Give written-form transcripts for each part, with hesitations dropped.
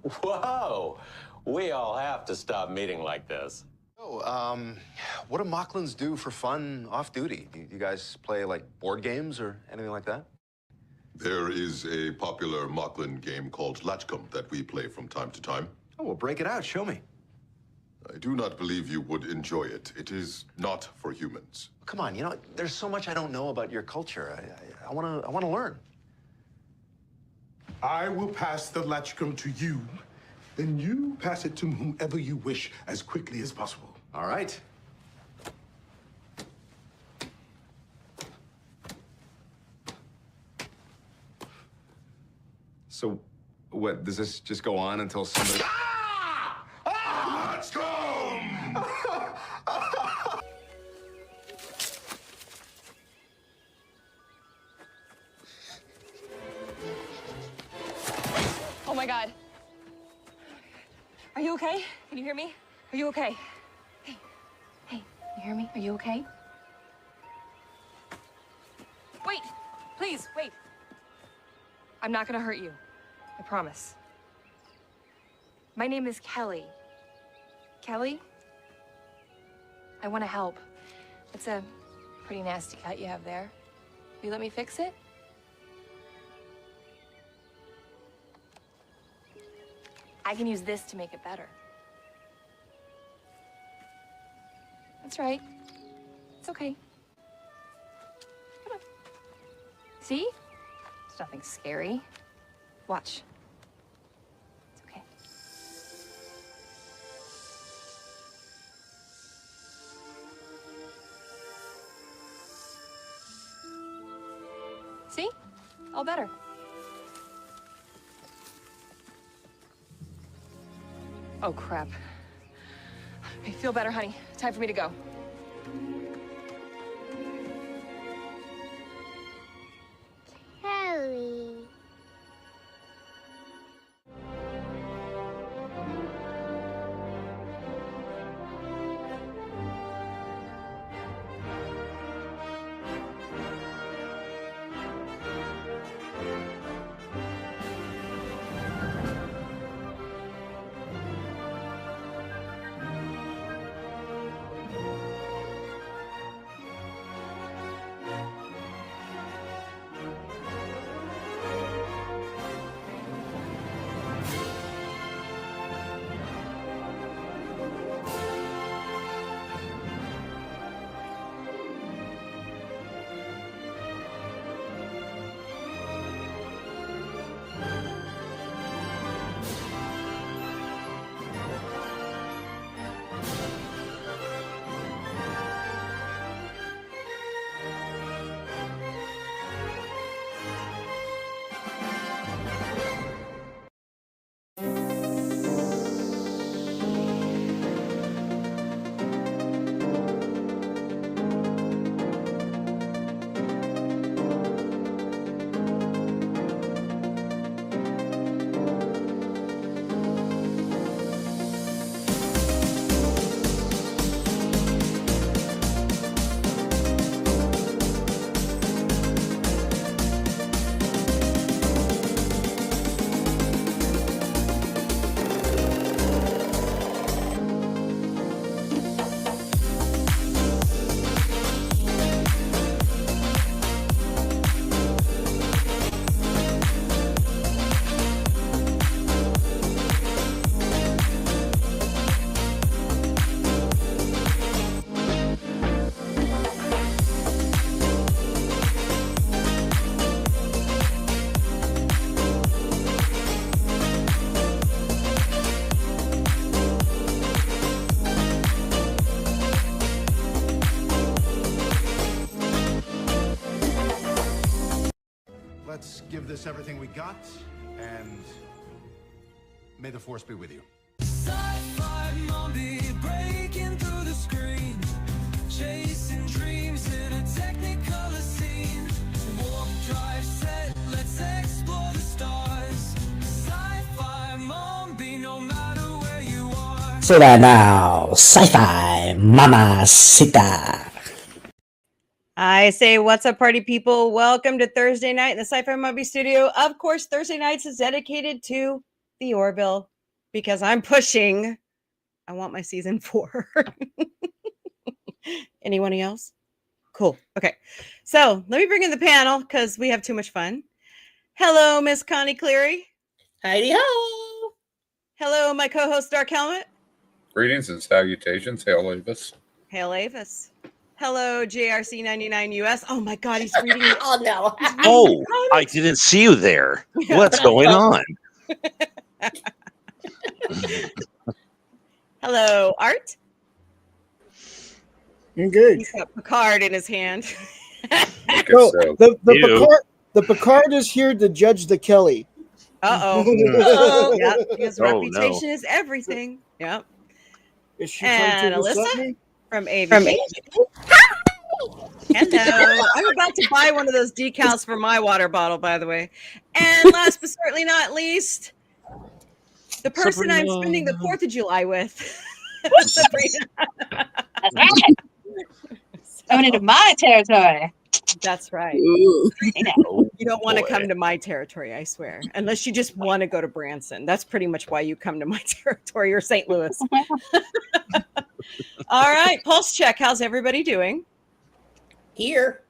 Whoa! We all have to stop meeting like this. Oh, what do Mocklins do for fun off duty? Do you guys play, like, board games or anything like that? There is a popular Mocklin game called Latchcombe that we play from time to time. Oh, well, break it out. Show me. I do not believe you would enjoy it. It is not for humans. Come on, there's so much I don't know about your culture. I want to learn. I will pass the Latchcombe to you. Then you pass it to whomever you wish as quickly as possible. All right. So, what, does this just go on until somebody... Latchcombe! Oh my God. Are you okay? Can you hear me? Are you okay? Hey, you hear me? Are you okay? Wait, please, wait. I'm not gonna hurt you. I promise. My name is Kelly. Kelly? I want to help. It's a pretty nasty cut you have there. Will you let me fix it? I can use this to make it better. That's right. It's okay. Come on. See? It's nothing scary. Watch. It's okay. See? All better. Oh, crap. I feel better, honey. Time for me to go. Kelly. Let's give this everything we got, and may the Force be with you. Sci-fi Mombi breaking through the screen, chasing dreams in a technicolor scene. Warp drive set, let's explore the stars. Sci-fi Mombi, no matter where you are. Say that now, Sci-Fi Mamacita. I say, what's up, party people? Welcome to Thursday night in the Sci-Fi Movie Studio. Of course, Thursday nights is dedicated to the Orville because I'm pushing. I want my season 4. Anyone else? Cool. Okay. So let me bring in the panel because we have too much fun. Hello, Miss Connie Cleary. Heidi ho! Hello, my co-host Dark Helmet. Greetings and salutations. Hail Avis. Hail Avis. Hello, JRC99 US. Oh my God, he's reading it. Oh no! Oh, I didn't see you there. What's going on? Hello, Art. You're good. He's got Picard in his hand. So the Picard is here to judge the Kelly. Uh-oh. Yeah, his Oh, reputation is everything. Yep. Is she And trying to insult Alyssa me? from AV. Hello. I'm about to buy one of those decals for my water bottle, by the way. And last but certainly not least, the person I'm spending the 4th of July with. Sabrina. Coming into my territory. That's right. Ooh. You don't want to come to my territory, I swear. Unless you just want to go to Branson. That's pretty much why you come to my territory or St. Louis. All right. Pulse check. How's everybody doing? Here.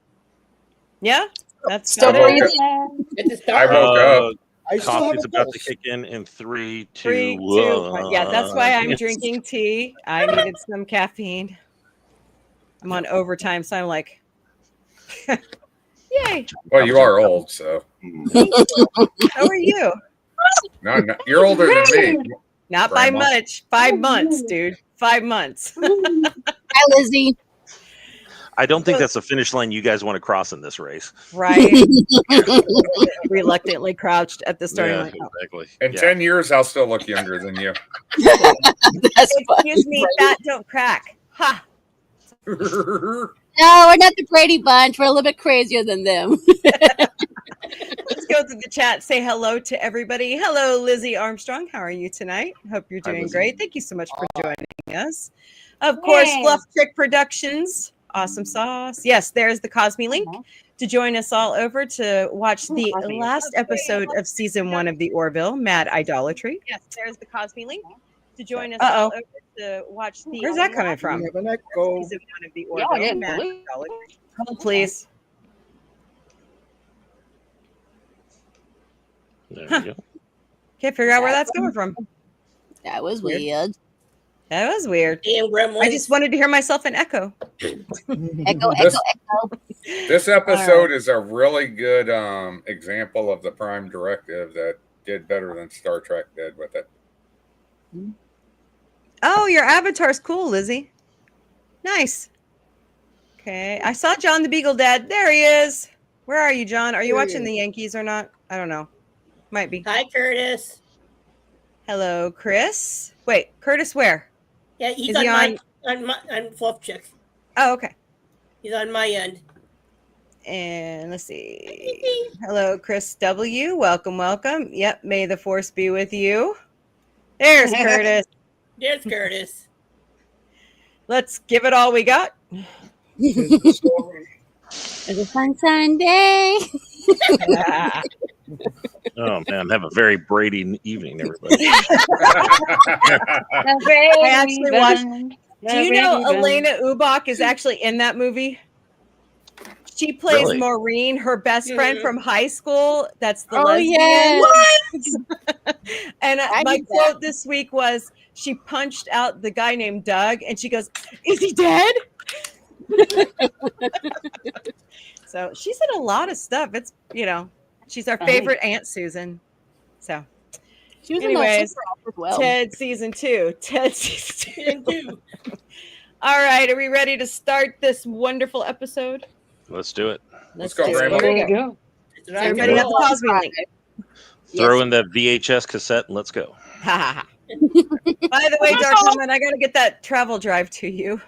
Yeah? That's Still good. breathing. It's I woke up. I still have Coffee's a about pulse. to kick in 3, 2, 3, 2, 1. Yeah, that's why I'm drinking tea. I needed some caffeine. I'm on overtime, so I'm like, yay. Well, you are old, so. How are you? No, you're older than me. Not by Grandma. much. 5 months, dude. 5 months. Hi, Lizzie. I don't think that's the finish line you guys want to cross in this race. Right. Reluctantly crouched at the starting Yeah, line. Oh. exactly. In Yeah. 10 years, I'll still look younger than you. That's Excuse me, fat don't crack. Ha. No, we're not the Brady Bunch. We're a little bit crazier than them. Let's go to the chat. Say hello to everybody. Hello, Lizzie Armstrong. How are you tonight? Hope you're Hi, doing Lizzie. great. Thank you so much for joining us. Of course, Yay. Fluff Trick Productions. Awesome sauce. Yes, there's the Cosme link to join us all over to watch the last episode of season 1 of the Orville, Mad Idolatry. Yes, there's the Cosme link to join us all over to watch the. Where's that coming from? We have an echo. Season 1 of the Y'all Orville, getting Mad blue. Idolatry. Hold, please. There Huh. we go. Can't figure out where that's coming from. That was weird. That was weird. Damn gremlins. I just wanted to hear myself in echo. Echo, This- echo. This episode is a really good example of the Prime Directive that did better than Star Trek did with it. Oh, your avatar's cool, Lizzie. Nice. Okay. I saw John the Beagle Dad. There he is. Where are you, John? Are you watching the Yankees or not? I don't know. Might be. Hi, Curtis. Hello, Chris. Wait, Curtis where? Yeah, he's Is on, he on Fluff Chick. Oh, okay. He's on my end. And let's see. Hello, Chris W. Welcome, welcome. Yep. May the force be with you. There's Curtis. There's Curtis. Let's give it all we got. It's a fun Sunday. Oh, man. Have a very Brady evening, everybody. I actually watched. Do you know Elena Ubach is actually in that movie? She plays Really? Maureen, her best friend from high school. That's the Oh, lesbian. yes. And I my knew that. quote this week was, she punched out the guy named Doug, and she goes, "Is he dead?" So she's in a lot of stuff. It's, she's our favorite Aunt Susan. So She was anyways, in the Super Up as well. Ted season 2. Ted season 2. All right, are we ready to start this wonderful episode? Let's do it. Let's go, do it. Grandma. Here we go. Everybody got the Cosby link. Throw in that VHS cassette and let's go. By the way, Dark Woman, I got to get that travel drive to you.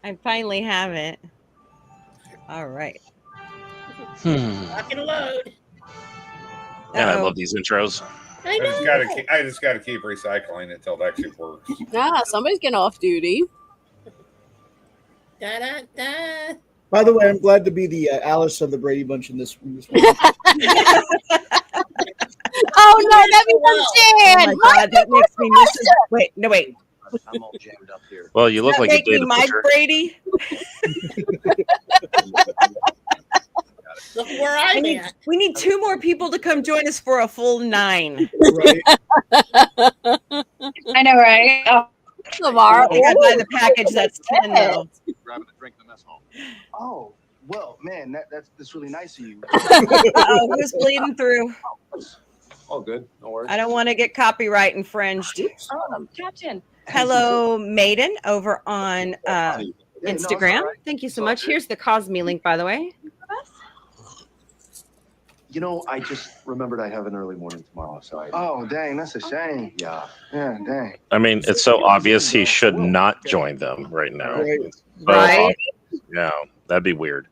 I finally have it. All right. Lock and load. And I Uh-oh. love these intros. I know. I just gotta keep recycling it till it actually works. Ah, somebody's getting off duty. Da, da, da. By the way, I'm glad to be the Alice of the Brady Bunch in this one. Oh no, that means I'm Oh Jan. my god, that makes me miss it. Wait, no, wait. I'm all jammed up here. Well, you look That like you make me did. Mike Brady. Look where I'm at. We need 2 more people to come join us for a full 9. Right. I know, right? Oh, tomorrow. I gotta buy the package. That's 10 though. Grabbing a drink in the mess hall. Oh, well, man, that's really nice of you. Uh-oh, who's bleeding through? All good. No worries. I don't want to get copyright infringed. Captain. Hello, Maiden, over on Instagram. Thank you so much. Here's the Cosme link, by the way. You know, I just remembered I have an early morning tomorrow, so I. Oh, dang, that's a shame. Yeah. Yeah, dang. I mean, it's so obvious he should not join them right now. Right. It's so Right. obvious. Yeah, that'd be weird.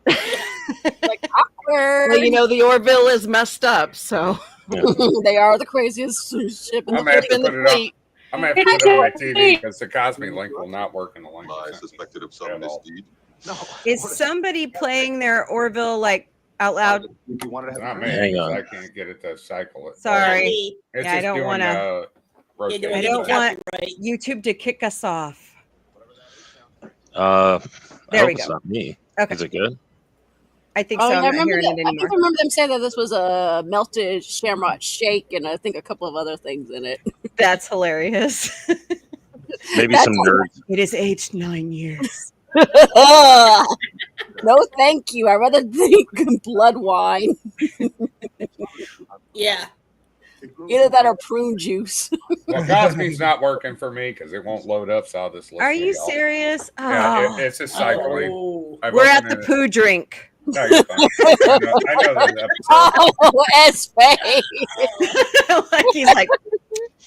Like awkward. Well, you know, the Orville is messed up, so. They are the craziest ship in I'm gonna have to in the put it up. fleet. I'm gonna have to put it on my TV because the Cosme link will not work in the link. I suspected of some misdeed. No. Is somebody playing their Orville like out loud? If you wanted to It's have not a me. Hang on. I can't get it to cycle it. Sorry. It's Yeah, I just don't doing, wanna- rotation. I don't want YouTube to kick us off. I There hope we it's go. not me. Okay. Is it good? I think Oh, so. yeah, I'm I not remember hearing that. it I anymore. think I remember them saying that this was a melted shamrock shake and I think a couple of other things in it. That's hilarious. Maybe That's some nerds. It is aged 9 years. No, thank you. I'd rather drink blood wine. Yeah. Either that or prune juice. Well, Cosme's not working for me because it won't load up. So I'll just listen Are to you y'all. serious? Yeah, Oh. it's just cycling. Oh. I've We're at opened the it. poo drink. No, you're fine. I know there's an episode. Oh, S-Face. Like, he's like,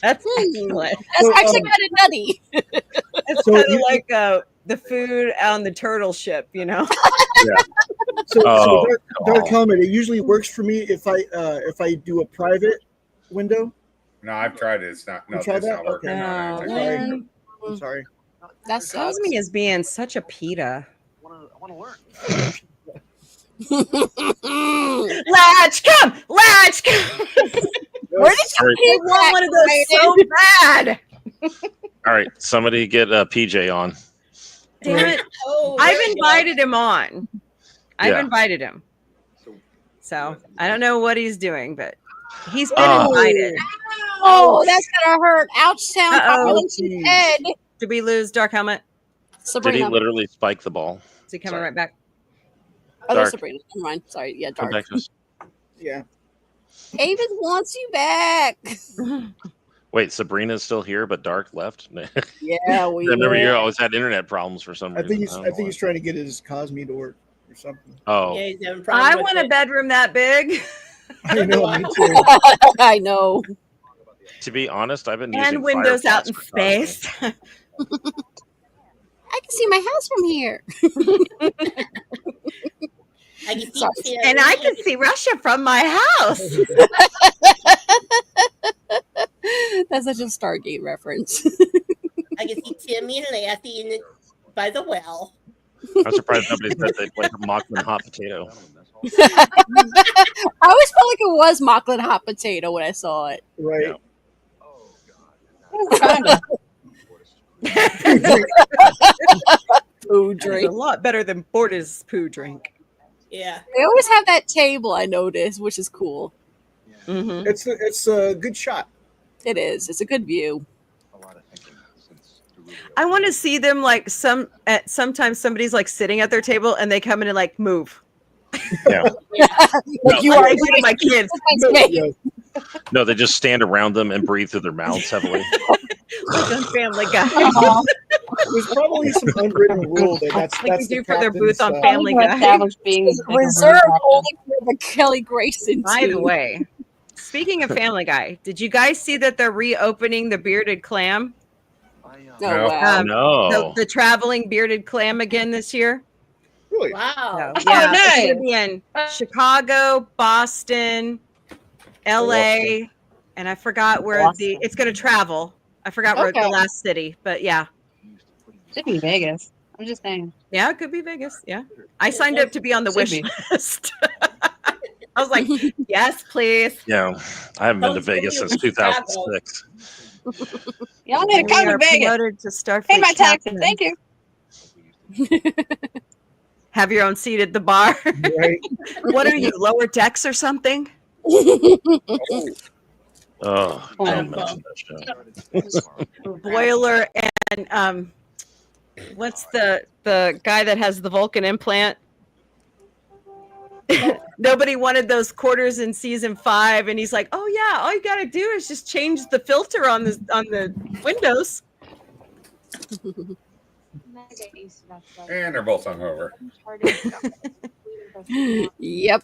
that's excellent. That's actually kind of nutty. It's So kind of you- like the food on the turtle ship, you know? So, Oh, Dark Helmet, it usually works for me if I do a private window. No, I've tried it. It's not. No, You tried it's that? not working. Okay. No, no, Sorry. man. I'm sorry. That's Cosme is being such a PETA. I want to learn. Latch, come! Latch, come! Where did All you right. I get want one of those so bad. All right, somebody get PJ on. Damn it. Oh, I've there you go. invited him on. I've Yeah. invited him. So I don't know what he's doing, but he's been Oh. invited. Oh, that's gonna hurt. Ouch town Uh-oh. population head. Did we lose Dark Helmet? Did he Sabrina. literally spike the ball? Is he coming right back? Oh, there's Dark. Sabrina. Never mind. Sorry. Yeah, Come Dark. back to us. Yeah. Avis wants you back. Wait, Sabrina's still here, but Dark left. Yeah, we Remember, you will. always had internet problems for some I reason. think he's don't I know think he's trying to get his Cosme to work or something. why. Oh, Yeah, he's having problems I with want a it. bedroom that big. I know, me too. I know. to be honest, I've been using And windows out Firefox in for Cosme. space. I can see my house from here. I can see Sorry. Tim. And I can see Russia from my house. That's such a Stargate reference. I can see Timmy and Lassie in the, by the well. I'm surprised nobody said they played Mocklin Hot Potato. I always felt like it was Mocklin hot potato when I saw it. Right. Kinda. Poo It's drink. a lot better than Borda's poo drink. Yeah. They always have that table, I noticed, which is cool. Mm-hmm. It's a good shot. It is. It's a good view. I want to see them like sometimes somebody's like sitting at their table and they come in and like move. Yeah. Like you I'm are thinking of my kids. Yeah. No, they just stand around them and breathe through their mouths heavily. Like on Family Guy. There's probably some unwritten rule that Like that's they do the for their booth on captain's, Family Guy. Reserved only for the Kelly Grayson. By the team. way, speaking of Family Guy, did you guys see that they're reopening the Bearded Clam? Oh, No. wow. No. The traveling Bearded Clam again this year? Really? Wow. So, yeah, it's gonna be in Chicago, Boston, LA, and I forgot where it's going to travel. I forgot where the Okay. last city, but yeah. Should be Vegas. I'm just saying. Yeah, it could be Vegas. Yeah. I signed up to be on the Should wish be. list. I was like, yes, please. Yeah, I haven't been to Vegas since 2006. Y'all need to come to Vegas. Promoted to Starfleet Pay my taxes. captain. Thank you. Have your own seat at the bar. Right. What are you, lower decks or something? Oh, don't mention that show. Boiler and what's the guy that has the Vulcan implant? Nobody wanted those quarters in season 5, and he's like, "Oh yeah, all you gotta do is just change the filter on the windows." And they're both hungover. Yep.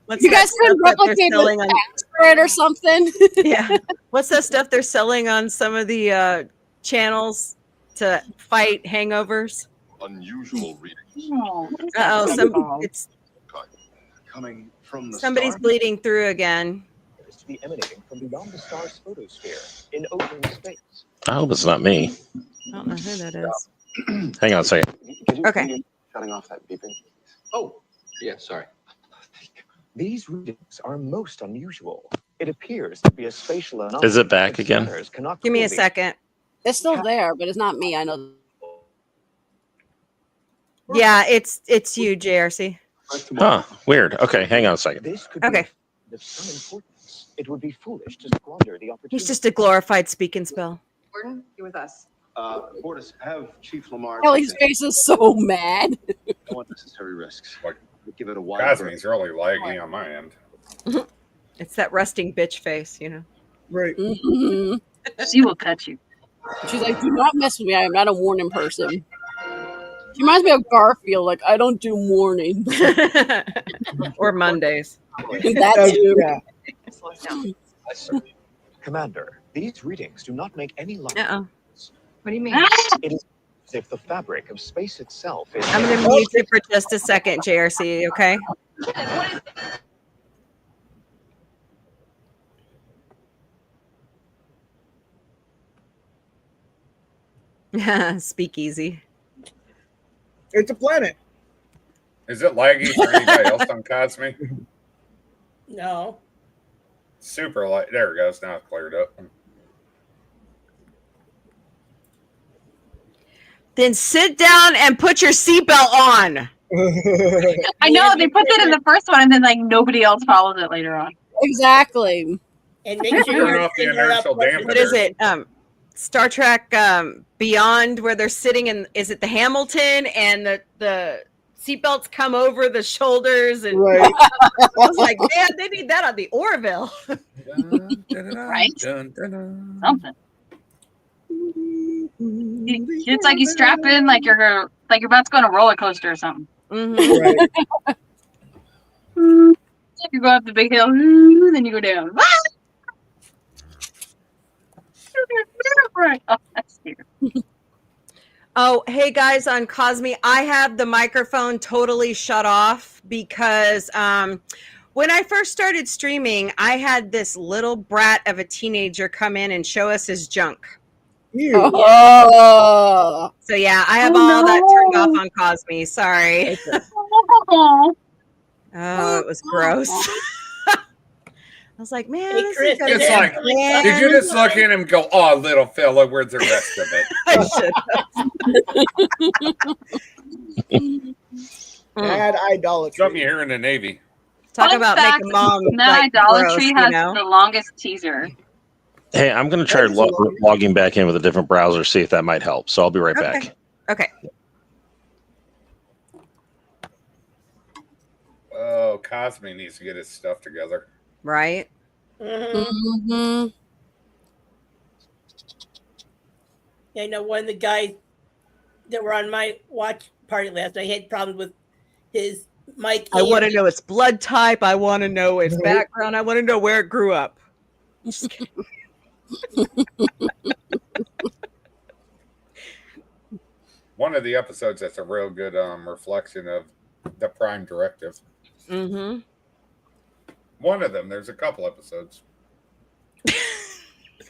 What's You that guys stuff couldn't that they're replicate selling the on- password or something. Yeah. What's that stuff they're selling on some of the channels to fight hangovers? Unusual readings. It's Coming from the somebody's star? bleeding through again. To be emanating from beyond the star's photosphere in open space. I hope it's not me. I don't know who that is. Hang on a second. Okay. Shutting off that beeping. Oh, yeah, sorry. These readings are most unusual. It appears to be a spatial anomaly. Is it back again? Give me a second. It's still there, but it's not me. I know. Yeah, it's you, JRC. Huh, weird. Okay, hang on a second. This could Okay. be of some importance. It would be foolish to squander the opportunity. He's just a glorified speak and spell. Gordon, you're with us. Fortis, have Chief Lamar. Ellie's face is so mad. No unnecessary risks. Like, Give it a wide Cosme's really laggy on my end. It's that resting bitch face, you know. Right. She will cut you. She's like, do not mess with me. I am not a warning person. She reminds me of Garfield. Like, I don't do mornings. Or Mondays. That too. Yeah. Commander, these readings do not make any logic. Uh-oh. What do you mean? It is as if the fabric of space itself is. I'm going to mute you for just a second, JRC, okay? Speak easy. It's a planet. Is it laggy for anybody else on Cosme? No. Super light. There it goes. Now it's cleared up. Then sit down and put your seatbelt on. I know they put that in the first one, and then like nobody else follows it later on. Exactly. And make sure Turn you're off the sitting right up inertial close to What is it? Star Trek Beyond, where they're sitting in, is it the Hamilton, and the seatbelts come over the shoulders, and Right. I was like, man, they need that on the Orville. Right? Something. It's like you strap in like you're about to go on a roller coaster or something. Mhm. Right. You go up the big hill, then you go down. Right. Oh, that's weird. Oh, hey guys, on Cosme, I have the microphone totally shut off because when I first started streaming, I had this little brat of a teenager come in and show us his junk. Oh. So yeah, I have all that turned off on Cosme. Sorry. Oh, it was gross. I was like, man, Hey, this Chris, is gonna It's be like, bad. did you just look at him and go, "Oh, little fella, where's the rest of it?" I should. Bad idolatry. Something you hear in the Navy. Talk Fun about fact, making mom Mad like, Idolatry gross, has you know? the longest teaser. Hey, I'm going to try logging back in with a different browser, see if that might help. So I'll be right back. Okay. Oh, Cosme needs to get his stuff together. Right? Mm-hmm. I know one of the guys that were on my watch party last night had problems with his mic. I want to know its blood type. I want to know its background. I want to know where it grew up. Just kidding. One of the episodes that's a real good reflection of the Prime Directive. Mm-hmm. One of them. There's a couple episodes.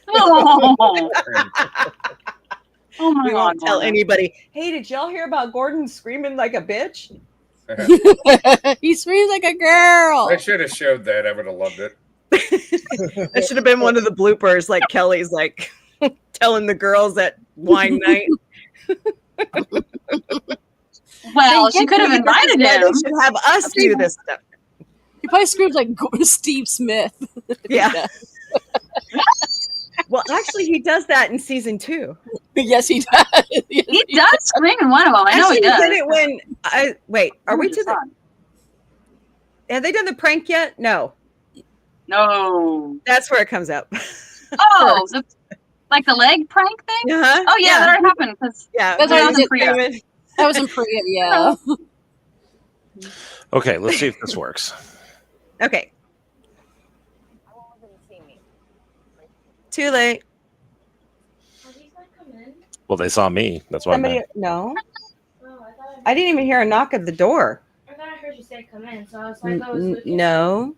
Oh, oh my We God! won't tell Gordon. anybody. Hey, did y'all hear about Gordon screaming like a bitch? He screams like a girl. I should have showed that. I would have loved it. That should have been one of the bloopers, like Kelly's like telling the girls at wine night. Well, she could have invited They him. should have us do this stuff. He probably screams like Steve Smith. Yeah. Well, actually, he does that in season 2. Yes, he does. He does scream in one of them. I know he does. Did it when wait, are we to the have they done the prank yet? No. No. That's where it comes up. Oh, like the leg prank thing? Uh-huh. Oh, yeah, that already happened. Yeah. That was in was Priya. That was in Priya, yeah. Okay, let's see if this works. Okay. Too late. Well, they saw me. That's why. Somebody, no. I didn't even hear a knock at the door. I thought I heard you say come in, so I was like, I was looking. No.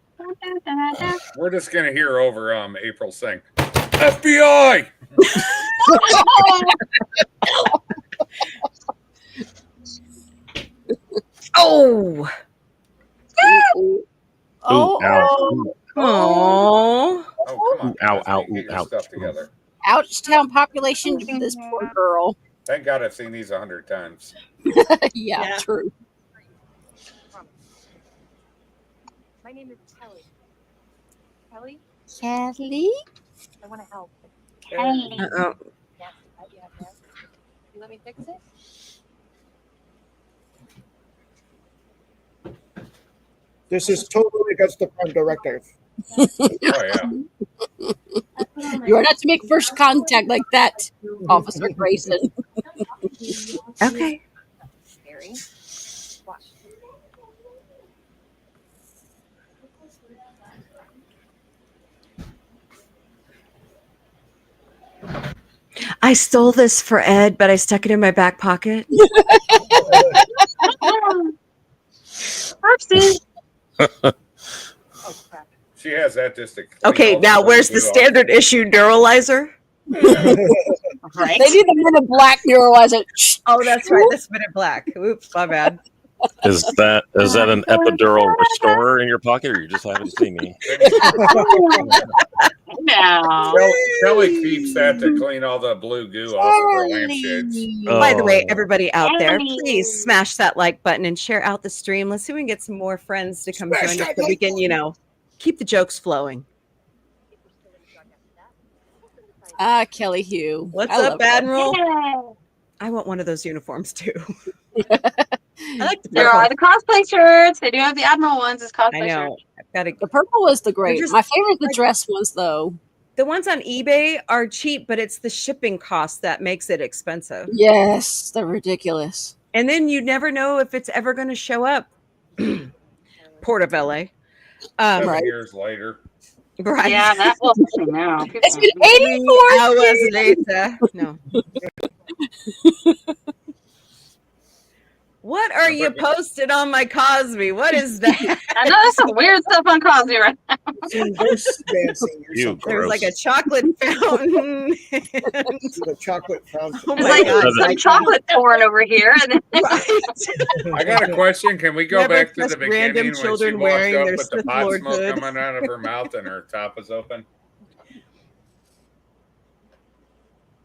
We're just gonna hear over April sing FBI. Oh. Oh. Ow. Oh. Oh, come on. Ow, guys, ow, get your ow. stuff together. Ouchtown population to this poor girl. Thank God I've seen these 100 times. Yeah, true. My name is Kelly. Kelly? Kelly? I want to help. Kelly. Uh-oh. Yes, I do have that. You let me fix it? This is totally against the Prime Directive. Oh yeah. You are not to make first contact like that, Officer Grayson. Okay. Scary. Watch. I stole this for Ed, but I stuck it in my back pocket. Oopsie. She has that just to Okay, now where's the standard issue neuralizer? Right. They need the Men in Black neuralizer. Oh, that's right. That's Men in Black. Oops, my bad. Is that an epidural restorer in your pocket, or you just haven't seen me? No. Kelly keeps that to clean all the blue goo off of her lampshades. By the way, Oh. everybody out there, Kelly. please smash that like button and share out the stream. Let's see if we can get some more friends to come join us so we can, keep the jokes flowing. Ah, Kelly Hugh. What's I up, love that. Admiral? I want one of those uniforms too. I like the There purple. are the cosplay shirts. They do have the Admiral ones as cosplay I know. shirts. I've got to. The purple was the great. just My favorite is the like- dress ones, though. The ones on eBay are cheap, but it's the shipping cost that makes it expensive. Yes, they're ridiculous. And then you never know if it's ever going to show up. Port of LA. 7 Right. years later. Right. Yeah, that will now. It's been 84 hours years. later. No. What are you posting on my Cosby? What is that? I know there's some weird stuff on Cosby right now. Ghost dancing or You something. There's gross. like a chocolate fountain. With a chocolate fountain. Oh It's my like God. some chocolate porn over here. And then I got a question. Can we go Never back to trust the beginning random when she children walked wearing up their with the Sith pot Lord smoke hood. coming out of her mouth and her top was open?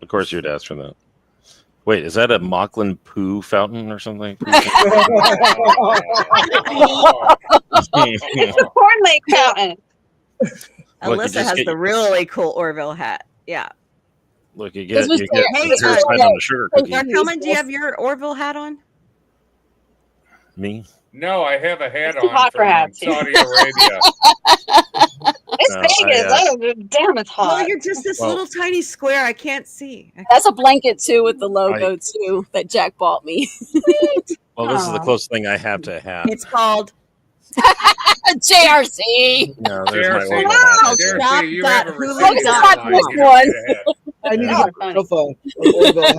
Of course, you'd ask for that. Wait, is that a Mocklin poo fountain or something? porn lake fountain. Look, you Alyssa just has get- the really cool Orville hat. Yeah. Look, you get was your there- Hey, first time on the sugar cookie. Hellman, do you have your Orville hat on? Me? No, I have a hat It's too on hot for from hats. Saudi Arabia. It's No, Vegas. I, Oh, damn, it's Well, hot. you're just this Well- little tiny square. I can't see. That's a blanket, too, with the logo, too, that Jack bought me. Well, this is the Aw. closest thing I have to a hat. It's called JRC. No, there's my JRC. Orville Wow, hat. right there. stop JRC, you that. have a Who receipt looks on at mine. this You one? get a hat. I need to Yeah, get funny. a microphone. An Orville hat.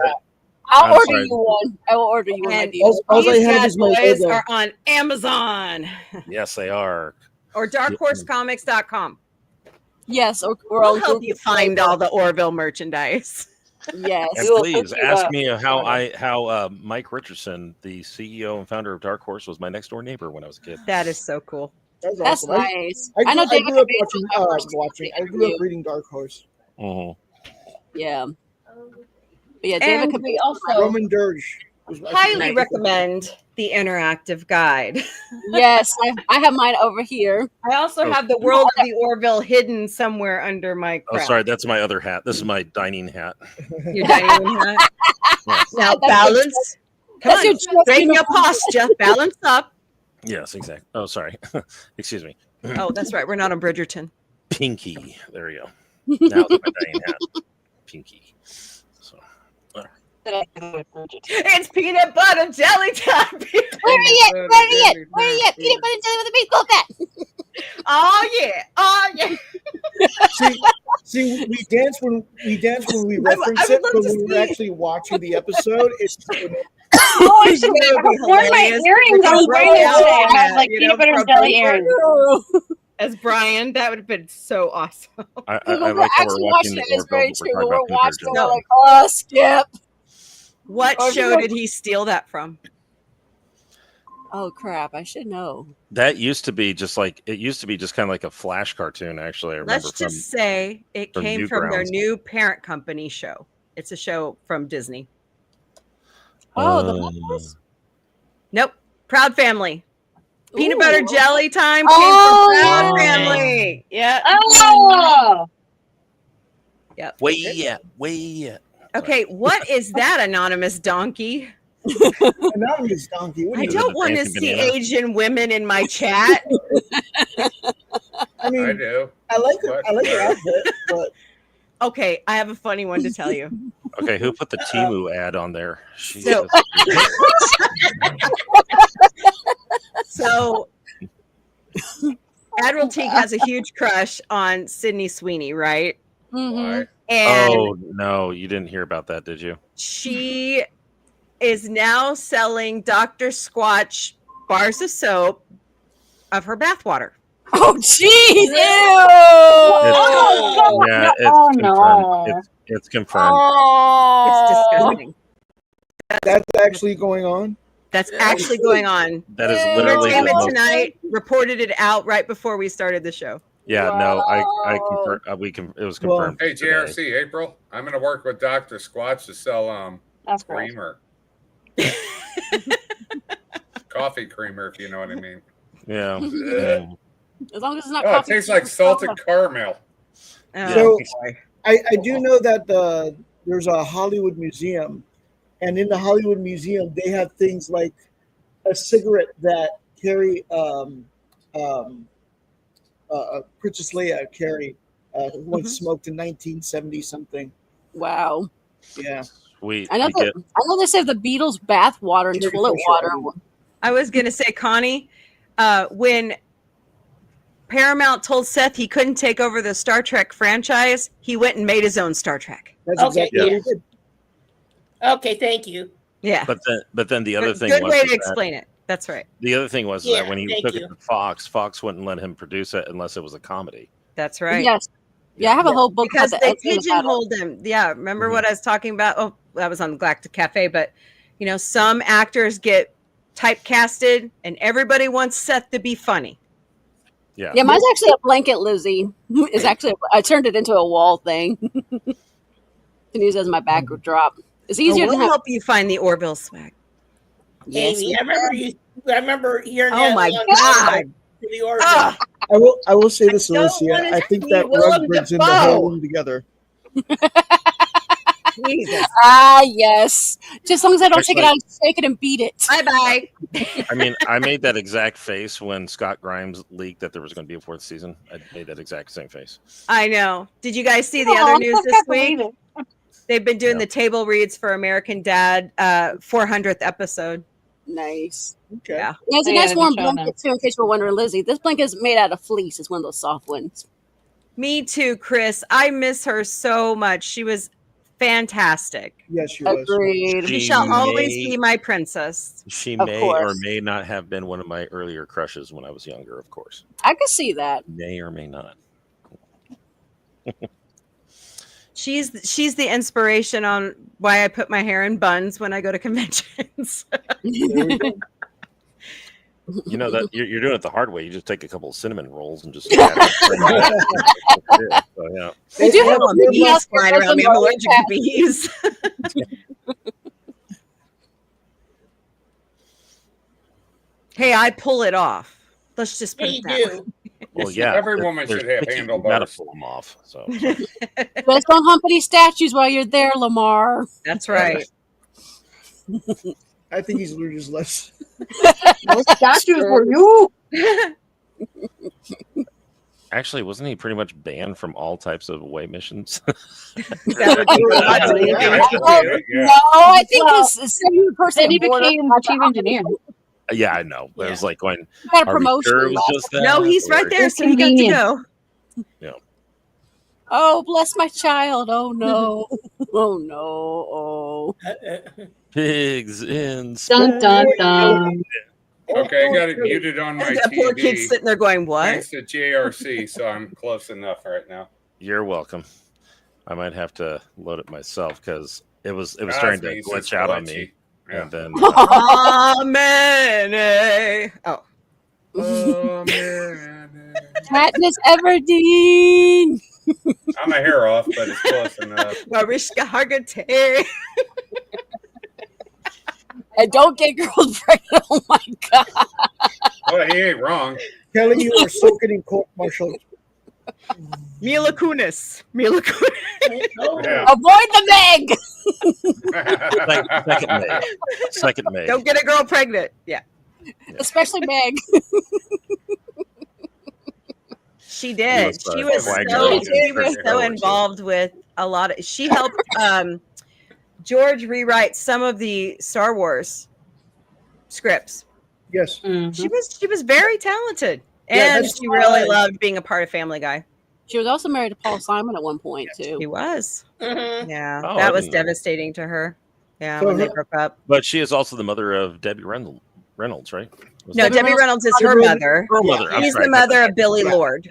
I'll I'm order sorry. you one. I will order you one, my And dear. All I these have bad is my boys logo. are on Amazon Yes, they are. or darkhorsecomics.com. Yes, or We'll I'll help you find all the Orville merchandise. Yes. And please ask me how Mike Richardson, the CEO and founder of Dark Horse, was my next door neighbor when I was a kid. That is so cool. That's That's awesome. nice. I know David grew up Cabezo watching. I grew up reading Dark Horse. Yeah. But yeah, David And we Cabezo. also Roman Dirge. Was highly recommend the interactive guide. Yes, I have mine over here. I also have the World of the Orville hidden somewhere under my Oh, crown. sorry, that's my other hat. This is my dining hat. Your dining room hat. Now balance. Come That's your on, dress straighten your uniform. posture. Balance up. Yes, exactly. Oh, sorry. Excuse me. Oh, that's right. We're not on Bridgerton. Pinky. There you go. Now it's my dining hat. Pinky. So. It's peanut butter jelly time. Where are you? Where are you? Where are you? Peanut butter jelly with a baseball bat. Oh yeah. Oh yeah. See, we dance when we I reference would it, love but to when we're see- actually watching the episode, it's Oh, I should have worn my earrings on Friday today. I have like peanut butter and jelly earrings. As Brian, that would have been so awesome. I When like we're how we're actually watching watching the it, it's Orville, very but true. we're When talking we're about watching, Peter we're Jones. like, oh, Skip. What Or show if you- did he steal that from? Oh crap! I should know. That used to be just kind of like a Flash cartoon. Actually, I remember Let's just say it from came from their Newgrounds. new parent company show. It's a show from Disney. Oh, the Muppets? Nope. Proud Family. Peanut Ooh. butter jelly time came Oh. from Proud Family. Yeah. Oh, Yep. way. Okay, what is that anonymous donkey? anonymous donkey. What do I you don't want to dancing see banana. Asian women in my chat. I mean, I do. I like her outfit, but Okay, I have a funny one to tell you. Okay, who put the Timu ad on there? So, so Admiral Teague has a huge crush on Sydney Sweeney, right? Mm-hmm. And Oh no, you didn't hear about that, did you? she is now selling Dr. Squatch bars of soap of her bathwater. Oh, jeez! Ew! Oh, Yeah, it's oh, confirmed. no. It's confirmed. It's Oh, disgusting. that's actually going on. That's actually going on. That is literally the Entertainment most, Tonight reported it out right before we started the show. yeah. No, I Wow. confirmed. It was Well- confirmed. Hey, today. JRC, April, I'm going to work with Dr. Squatch to sell That's gross. creamer. Coffee creamer, if you know what I mean. Yeah. as long as it's not Oh, it coffee. tastes like salted caramel. Oh, So boy. I do know that there's a Hollywood museum, and in the Hollywood Museum they have things like a cigarette that Carrie, Princess Leia Carrie, once smoked in 1970 something. Wow. Yeah. Sweet. I know. You get- I know they say the Beatles' bath water and Very toilet kosher, water. I mean. I was going to say, Connie, when Paramount told Seth he couldn't take over the Star Trek franchise, he went and made his own Star Trek. That's Okay. exactly what he did. Okay, thank you. Yeah. But then the other thing Good was way to that- explain it. That's right. The other thing was Yeah, that when he thank took you. it to Fox wouldn't let him produce it unless it was a comedy. That's right. Yes. Yeah, I have a whole book Because about they the essay about it. pigeonholed him. Yeah. Remember what I was talking about? Oh, that was on Galactic Cafe. But, you know, some actors get typecasted and everybody wants Seth to be funny. Yeah. Yeah, mine's actually a blanket, Lizzie. It's actually I turned it into a wall thing. Can use it as my backdrop. It's easier we'll than have. help you find the Orville swag. Yes, Amy, I remember hearing Oh that my on God. the Orville. Ah, I will say this, don't Alicia. wanna I think see that Willem rug brings in the Dafoe. whole room together. Jesus. Ah, yes. Just as long as I don't take it out and shake it and beat it. Bye bye. I mean, I made that exact face when Scott Grimes leaked that there was going to be a fourth season. I made that exact same face. I know. Did you guys see the Aw, other news I this can't week? believe it. They've been doing Yeah. the table reads for American Dad 400th episode. Nice. Okay. Yeah. Yeah, it's a Oh, yeah, nice they've warm been showing blanket too, in case you're wondering, Lizzie. This blanket is made out of fleece. It's one of those soft ones. Me too, Chris. I miss her so much. She was fantastic. Yes, she was. Agreed. She She shall always may- be my princess. She Of may or course. may not have been one of my earlier crushes when I was younger, of course. I could see that. May or may not. She's the inspiration on why I put my hair in buns when I go to conventions. You know that you're doing it the hard way. You just take a couple of cinnamon rolls and just. So, yeah. They do have a bee flying around me. I'm allergic to bees. Hey, I pull it off. Let's just put it that way. Well, yeah. Every woman should have You gotta handlebars. pull them off. So. Just don't hump any statues while you're there, Lamar. That's right. I think he's learned his lesson. No statues for you. Actually, wasn't he pretty much banned from all types of away missions? No, I think his same person. Then he became chief engineer. Yeah, I know. But it was like going. Got a Are we promotion sure it was just that? No, he's right there, so he got to go. Yeah. Oh, bless my child. Oh no. Oh no. Oh. Pigs in Dun dun dun. Okay, I got it muted on my That poor TV. kid's sitting there going, "What?" Thanks to JRC, so I'm close enough right now. You're welcome. I might have to load it myself because it was Ah, starting to it's glitch out on me, glitchy. and then Amen. Oh. Oh man. Katniss Everdeen. I'm a hair off, but it's close enough. Mariska Hargitay. And don't get girls pregnant. Oh my god. Well, he ain't wrong. Kelly, you are soaking in court martial. Mila Kunis. Mila Kunis. Yeah. Avoid the Meg. second May. Second May. Don't get a girl pregnant. Yeah. Especially Meg. She did. was, She was coagulated she was for so her, involved with a lot of. She helped George rewrite some of the Star Wars scripts. Yes. She was very talented, Yeah, and that's she really why- loved being a part of Family Guy. She was also married to Paul Simon at one point too. He was. Mhm. Yeah, Oh, I that was didn't know. devastating to her. Yeah, So when they her- broke up. But she is also the mother of Debbie Reynolds, right? Was No, that- Debbie Reynolds is her Debbie- mother. Her mother. I'm She's sorry, the that's mother right. of Billy Yeah. Lord.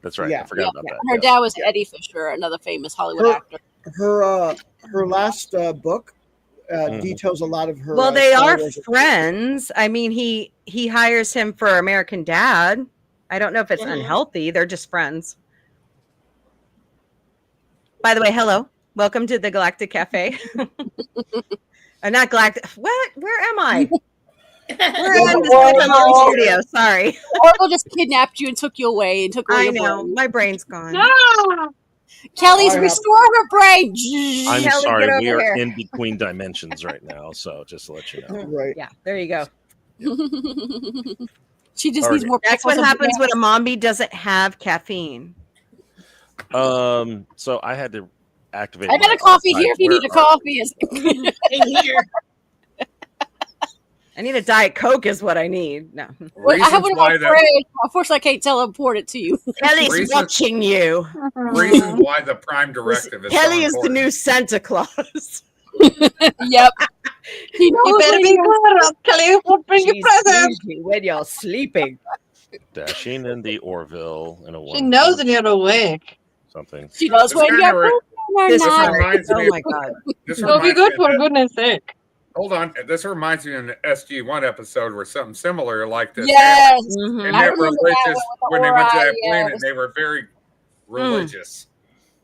That's right. Yeah. I forgot about that. Her Yeah. dad was Eddie Fisher, another famous Hollywood actor. Her last book Mhm. details a lot of her. Well, they Star are Wars- friends. I mean, he hires him for American Dad. I don't know if it's Mhm. unhealthy. They're just friends. By the way, hello. Welcome to the Galactic Cafe. Not Galactic. What? Where am I? We're in the Cinnamon studio. Sorry. Oracle just kidnapped you and took you away and took away I your know. brain. My brain's gone. Kelly's I have- restore her brain. I'm Kelly, sorry. get We over are here. in between dimensions right now. So just to let you know. Right. Yeah, there you go. She just Alrighty. needs more. That's what pickles and happens when bananas. a mommy doesn't have caffeine. So I had to activate. I got my a coffee outside- here if you need a where are- coffee. In here. I need a Diet Coke, is what I need. No. Wait, I have one in my why that- fridge. Unfortunately, I can't teleport it to you. Kelly's Reasons- watching you. Reasons why the Prime Directive is Kelly so is the important. new Santa Claus. Yep. He knows You better when be you're- good, Kelly. We'll bring you She's presents. sneaky when you're sleeping. Dashing in the Orville in a She knows when you're awake. something. She knows This when kinda you're re- or This not. reminds oh me of- my god. This So be reminds good me for of- goodness sake. Hold on. This reminds me of an SG1 episode where something similar like this. Yes. Mhm. And I they're remember that religious one with when they went to Aura, that planet. yes. They were very religious.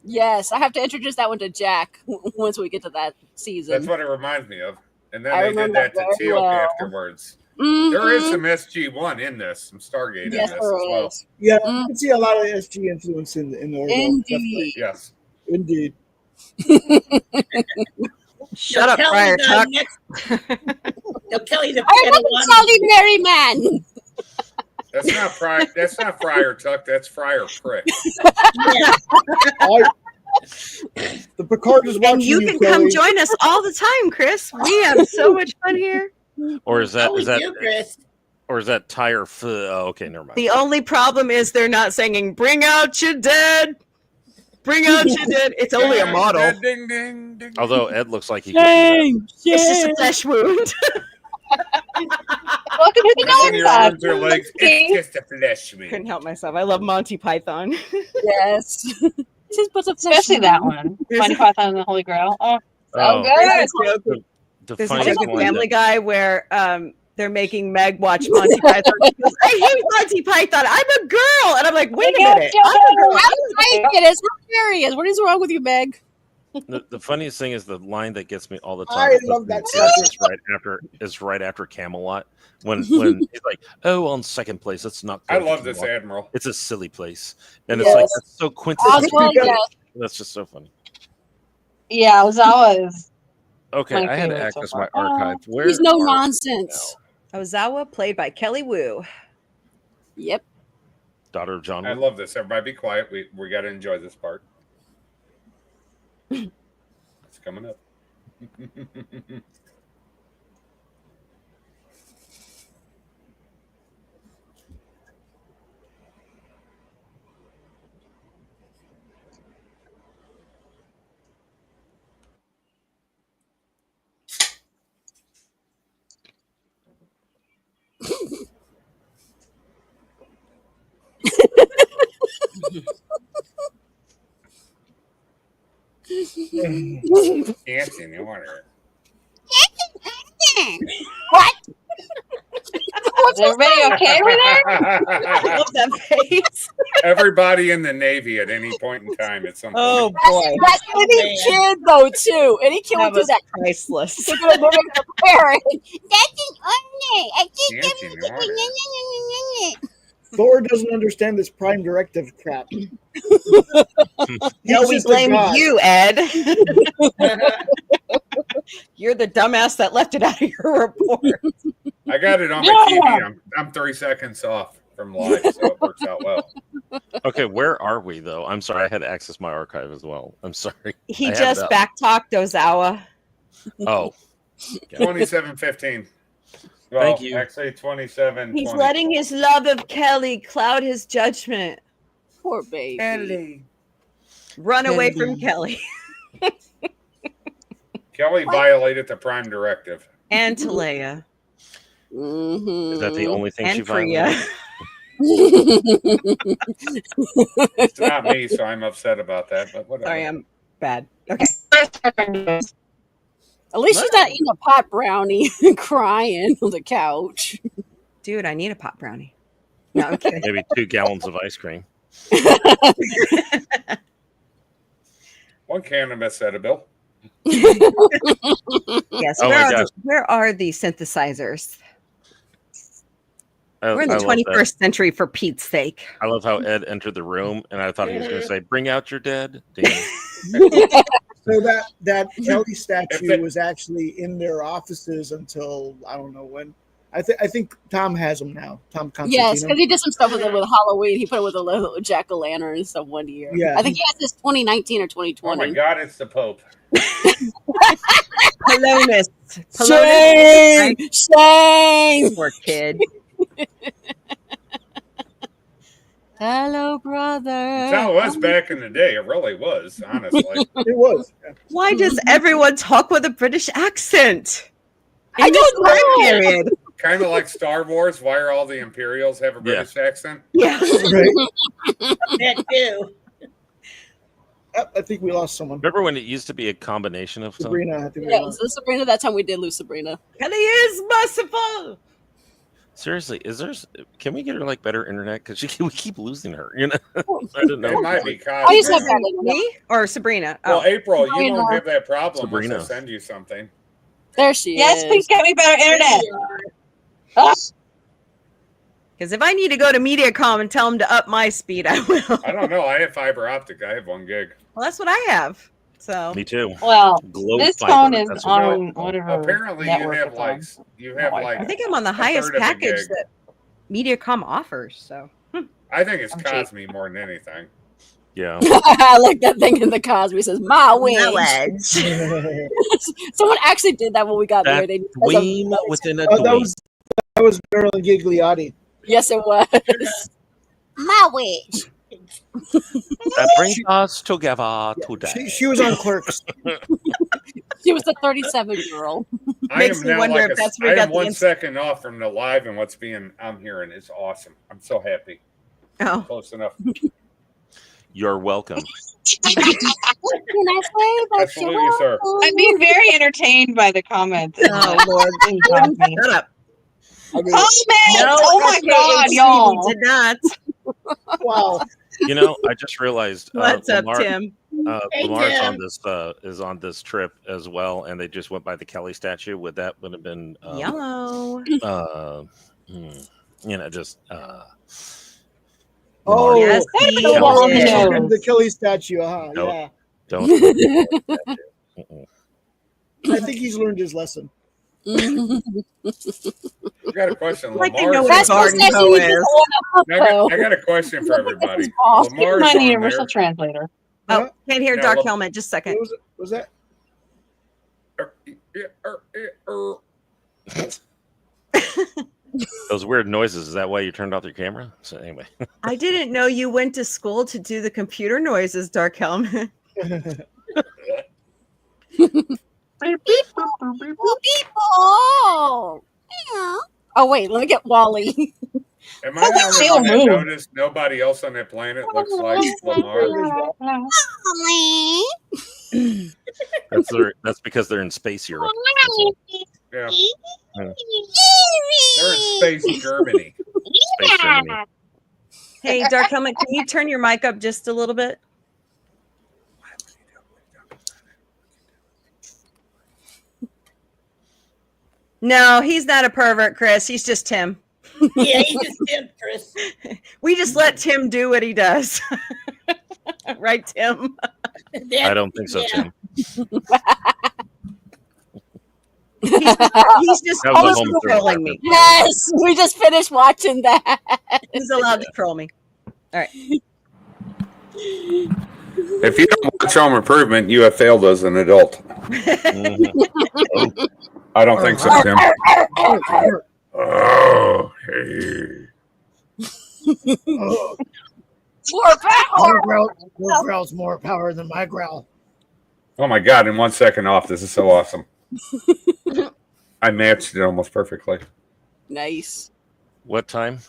Yes, I have to introduce that one to Jack once we get to that season. That's what it reminds me of. And then I they did remember that to that very Teal'c well. afterwards. There is Mhm. some SG1 in this, some Stargate Yes, in this there as well. is. Yeah, you can see a lot of SG influence in the Orville. Indeed. Yes. Indeed. Shut up, Kelly, Friar the Tuck. No, Kelly, the I am piano a one. Solly Merry Man. That's not Friar. That's not Friar Tuck. That's Friar Prick. The Picard is watching And you can Kelly. come join us all the time, Chris. We have so much fun here. Or is that Oh, we is that do, Chris. or is that tire? Oh, okay, never mind. The only problem is they're not singing "Bring out your dead." Bring out your dead. It's only a model. Ding, ding, ding. Although Ed looks like he. Could Shame. It's just a flesh wound. Welcome to the Using your Dark arms or legs. King. It's just a flesh wound. Couldn't help myself. I love Monty Python. Yes. His puts up Especially that one. Finding Python and the Holy Grail. Oh, so good. There's a joke in Family Guy where they're making Meg watch Monty Python. She goes, I hate Monty Python. I'm a girl. And I'm like, wait a minute. I'm a girl. I like it. It's hilarious. What is wrong with you, Meg? The funniest thing is the line that gets me all the time. I love that Is right after Camelot when he's like, "Oh, on second place, let's not." I love this Admiral. It's a silly place, and it's like it's so quintessential. That's just so funny. Yeah, Ozawa is. Okay, I had to access my archive. Where He's no nonsense. Ozawa, played by Kelly Wu. Yep. Daughter of John. I love this. Everybody be quiet. We got to enjoy this part. It's coming up. Anthony Warner. What? Is everybody okay over there? I love that face. Everybody in the Navy at any point in time at some point. Oh boy. That's any kid though too. Any kid would do that. Priceless. They're gonna mimic their parent. That's an honor. I Anthony Warner. Thor doesn't understand this Prime Directive crap. No, we blame you, Ed. You're the dumbass that left it out of your report. I got it on my TV. I'm 3 seconds off from live, so it works out well. Okay, where are we though? I'm sorry, I had to access my archive as well. I'm sorry. He just backtalked Ozawa. Oh, 27:15. Well, thank you. Actually, 27. He's letting his love of Kelly cloud his judgment. Poor baby. Kelly. Run away from Kelly. Kelly violated the Prime Directive. And Talea. Is that the only thing And she Priya. violated? It's not me, so I'm upset about that. But whatever. Sorry, I'm bad. Okay. At least she's not eating a pot brownie and crying on the couch. Dude, I need a pot brownie. No, I'm kidding. Maybe 2 gallons of ice cream. 1 can of Acetabil. Yes. Oh my gosh. Where are the synthesizers? We're in the I love that. 21st century, for Pete's sake. I love how Ed entered the room, and I thought he was going to say, "Bring out your dead." Damn. So that Kelly statue was actually in their offices until I don't know when. I think Tom has them now. Tom Constantino. Yes, because he did some stuff with it with Halloween. He put it with a little jack-o'-lantern and stuff one year. Yeah. I think he has this 2019 or 2020. Oh my God, it's the Pope. Polonus. Shame! Shame! Poor kid. Hello, brother. That's how it was back in the day. It really was, honestly. It was. Why does everyone talk with a British accent? I don't Time know. period. Kind of like Star Wars. Why are all the Imperials have a British accent? Yeah. Right. That too. I think we lost someone. Remember when it used to be a combination of something? Sabrina. I think we Yeah, lost. so Sabrina, that time we did lose Sabrina. Kelly is merciful. Seriously, can we get her like better internet? Because we keep losing her. You know, I don't know. It might be I used to have Cosby. that. Me or Sabrina? Well, Oh. April, you Sabrina. won't have that problem Sabrina. once I send you something. There she Yes, is. please get me better internet. Because if I need to go to MediaCom and tell them to up my speed, I will. I don't know. I have fiber optic. I have 1 gig. Well, that's what I have. So Me too. Well, Glow this fiber, phone is that's what on whatever. Apparently, network you have it's like on. you have Oh, like. I think I'm on the a highest third of a package gig. that MediaCom offers. So I think it's I'm cheap. Cosme more than anything. Yeah. I like that thing in the Cosby says, my wedge. wedge. Someone actually did that when we got That married. They just said, Dweem within a Oh, dweem. that was Marilyn Gigliotti. yes, it was. my wedge. That brings us together today. She was on Clerks. She was the 37-year-old. Makes me wonder if that's where we I got am the 1 ins- second off from the live, and what's I'm hearing is awesome. I'm so happy. Oh, Close enough. You're welcome. What can I say? But Absolutely, sir. I'm being very entertained by the comments. Oh Lord, shut up. Comments! No, Oh my okay, God, MC, y'all! we did not. Wow. You know, I just realized What's up, Tim? Hey, Lamar's Tim. on this is on this trip as well, and they just went by the Kelly statue. Would that would have been Yellow? Just Oh, Lamar. Yes, he the did. Kelly statue. Don't- Yeah. Don't. I think he's learned his lesson. I got a question. Like they Lamar's know what That's a garden because hoe he's is. I got a question for everybody. Boss, get Lamar's my on universal there. translator. Oh, can't hear Now, Dark Lam- Helmet. Just a second. What was that? Those weird noises. Is that why you turned off your camera? So anyway, I didn't know you went to school to do the computer noises, Dark Helmet. Oh wait, let me get Wally. Am I the only one that noticed nobody else on that planet looks like Lamar? that's because they're in space Europe. Yeah. Yeah. They're in space Germany. Space Germany. Hey, Dark Helmet, can you turn your mic up just a little bit? No, he's not a pervert, Chris. He's just Tim. Yeah, he's just Tim, Chris. We just let Tim do what he does. Right, Tim? I don't think so, Tim. He's just That was a always home trolling me. Yes, we just finished watching that. He's allowed to troll me. All right. If you don't watch Home Improvement, you have failed as an adult. I don't think so, Tim. Oh, hey. More power. Your growl's more power than my growl. Oh my God! In 1 second off, this is so awesome. I matched it almost perfectly. Nice. What time?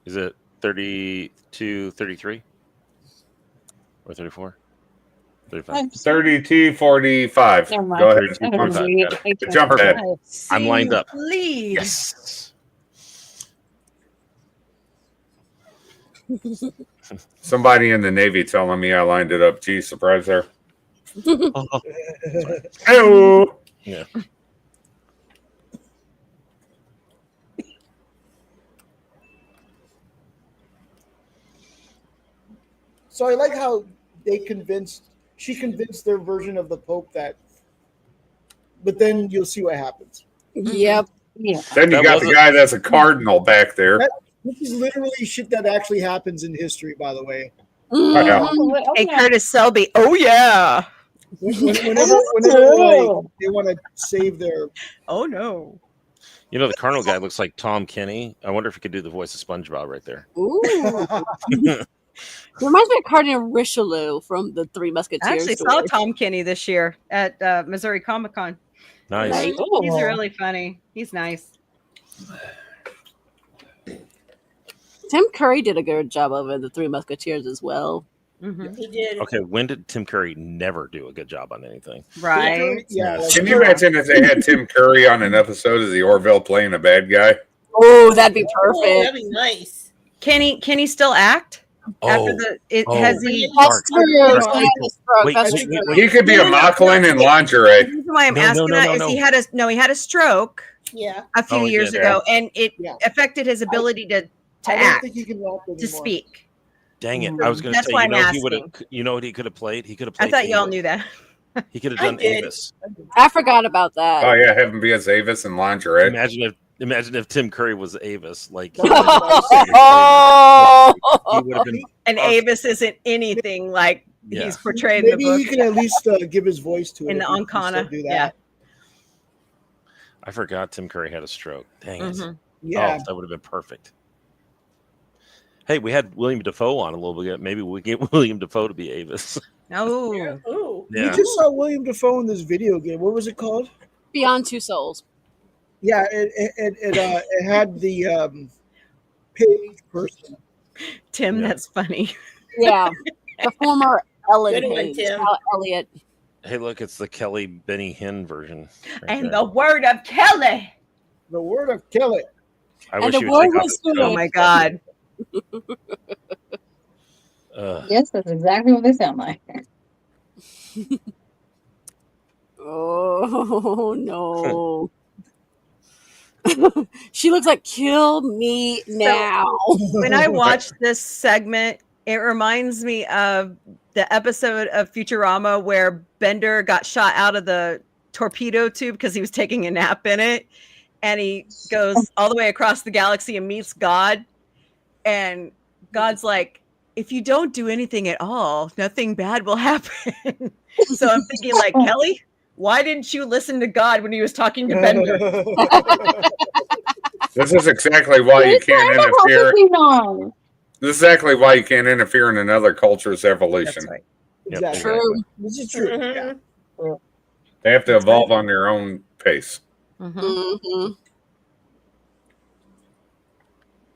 Is it 32, 33? Or 34? 35. 32:45. Never mind. Go ahead. I don't read. Jump ahead. I'm lined up. Please. Yes. Somebody in the Navy telling me I lined it up. Gee, surprise there. Oh, Hello. yeah. So I like how she convinced their version of the Pope that, but then you'll see what happens. Yep. Yeah. Then you That got the wasn't- guy that's a cardinal back there. This is literally shit that actually happens in history, by the way. Hey, Curtis Selby. Oh, yeah. Whenever like, they want to save their. Oh, no. You know, the Cardinal guy looks like Tom Kenny. I wonder if he could do the voice of SpongeBob right there. Ooh. Reminds me of Cardinal Richelieu from the Three I Musketeers. actually saw Tom Kenny this year at Missouri Comic Con. Nice. He's really funny. He's nice. Tim Curry did a good job of it, the Three Musketeers as well. Mm-hmm. He did. Okay, when did Tim Curry never do a good job on anything? Right. Yeah. Can you imagine if they had Tim Curry on an episode of The Orville playing a bad guy? Oh, that'd be Oh, perfect. that'd be nice. Can he still act? After has he? Mark. Wait, That's wait, true. wait, He could be a Mocklin in lingerie. The reason why I'm No, asking no, that no, is no. he had a stroke Yeah. a few Oh, he years did, ago, and it Yeah. affected his ability to I don't act, think he can rap to anymore. speak. Dang it! I was going to That's say, why you I'm know, he would have. asking. You know what he could have played? He could have I played. thought y'all Avis. knew that. He could have I done did. Avis. I forgot about that. Oh yeah, have him be as Avis in lingerie. Imagine if Tim Curry was Avis. Like he Oh, would have been. And Avis isn't anything like Yeah. he's portrayed in the Maybe book. he can at least give his voice to it. In the if he can still Ancana, do yeah. that. I forgot Tim Curry had a stroke. Dang it! Mhm. Yeah. Oh, that would have been perfect. Hey, we had William Dafoe on a little bit. Maybe we get William Dafoe to be Avis. Oh, Ooh. We Yeah. just saw William Dafoe in this video game. What was it called? Beyond Two Souls. Yeah, it had the page person. Tim, Yeah. that's funny. Yeah. The former Ellen Good one, Hayes, Tim. not Elliot. Hey, look, it's the Kelly Benny Hinn version. right And there. the word of Kelly. The word of Kelly. I and wish the he would word take off was his good. coat. Oh my God. Yes, that's exactly what they sound like. Oh no. She looks like kill me now. When I watch this segment, it reminds me of the episode of Futurama where Bender got shot out of the torpedo tube because he was taking a nap in it. And he goes all the way across the galaxy and meets God. And God's like, if you don't do anything at all, nothing bad will happen. So I'm thinking, like, Kelly, why didn't you listen to God when he was talking to Bender? This is exactly why you can't interfere. This is exactly why you can't interfere in another culture's evolution. That's right. Exactly. True. This is true. Yeah. They have to evolve on their own pace. Mm-hmm.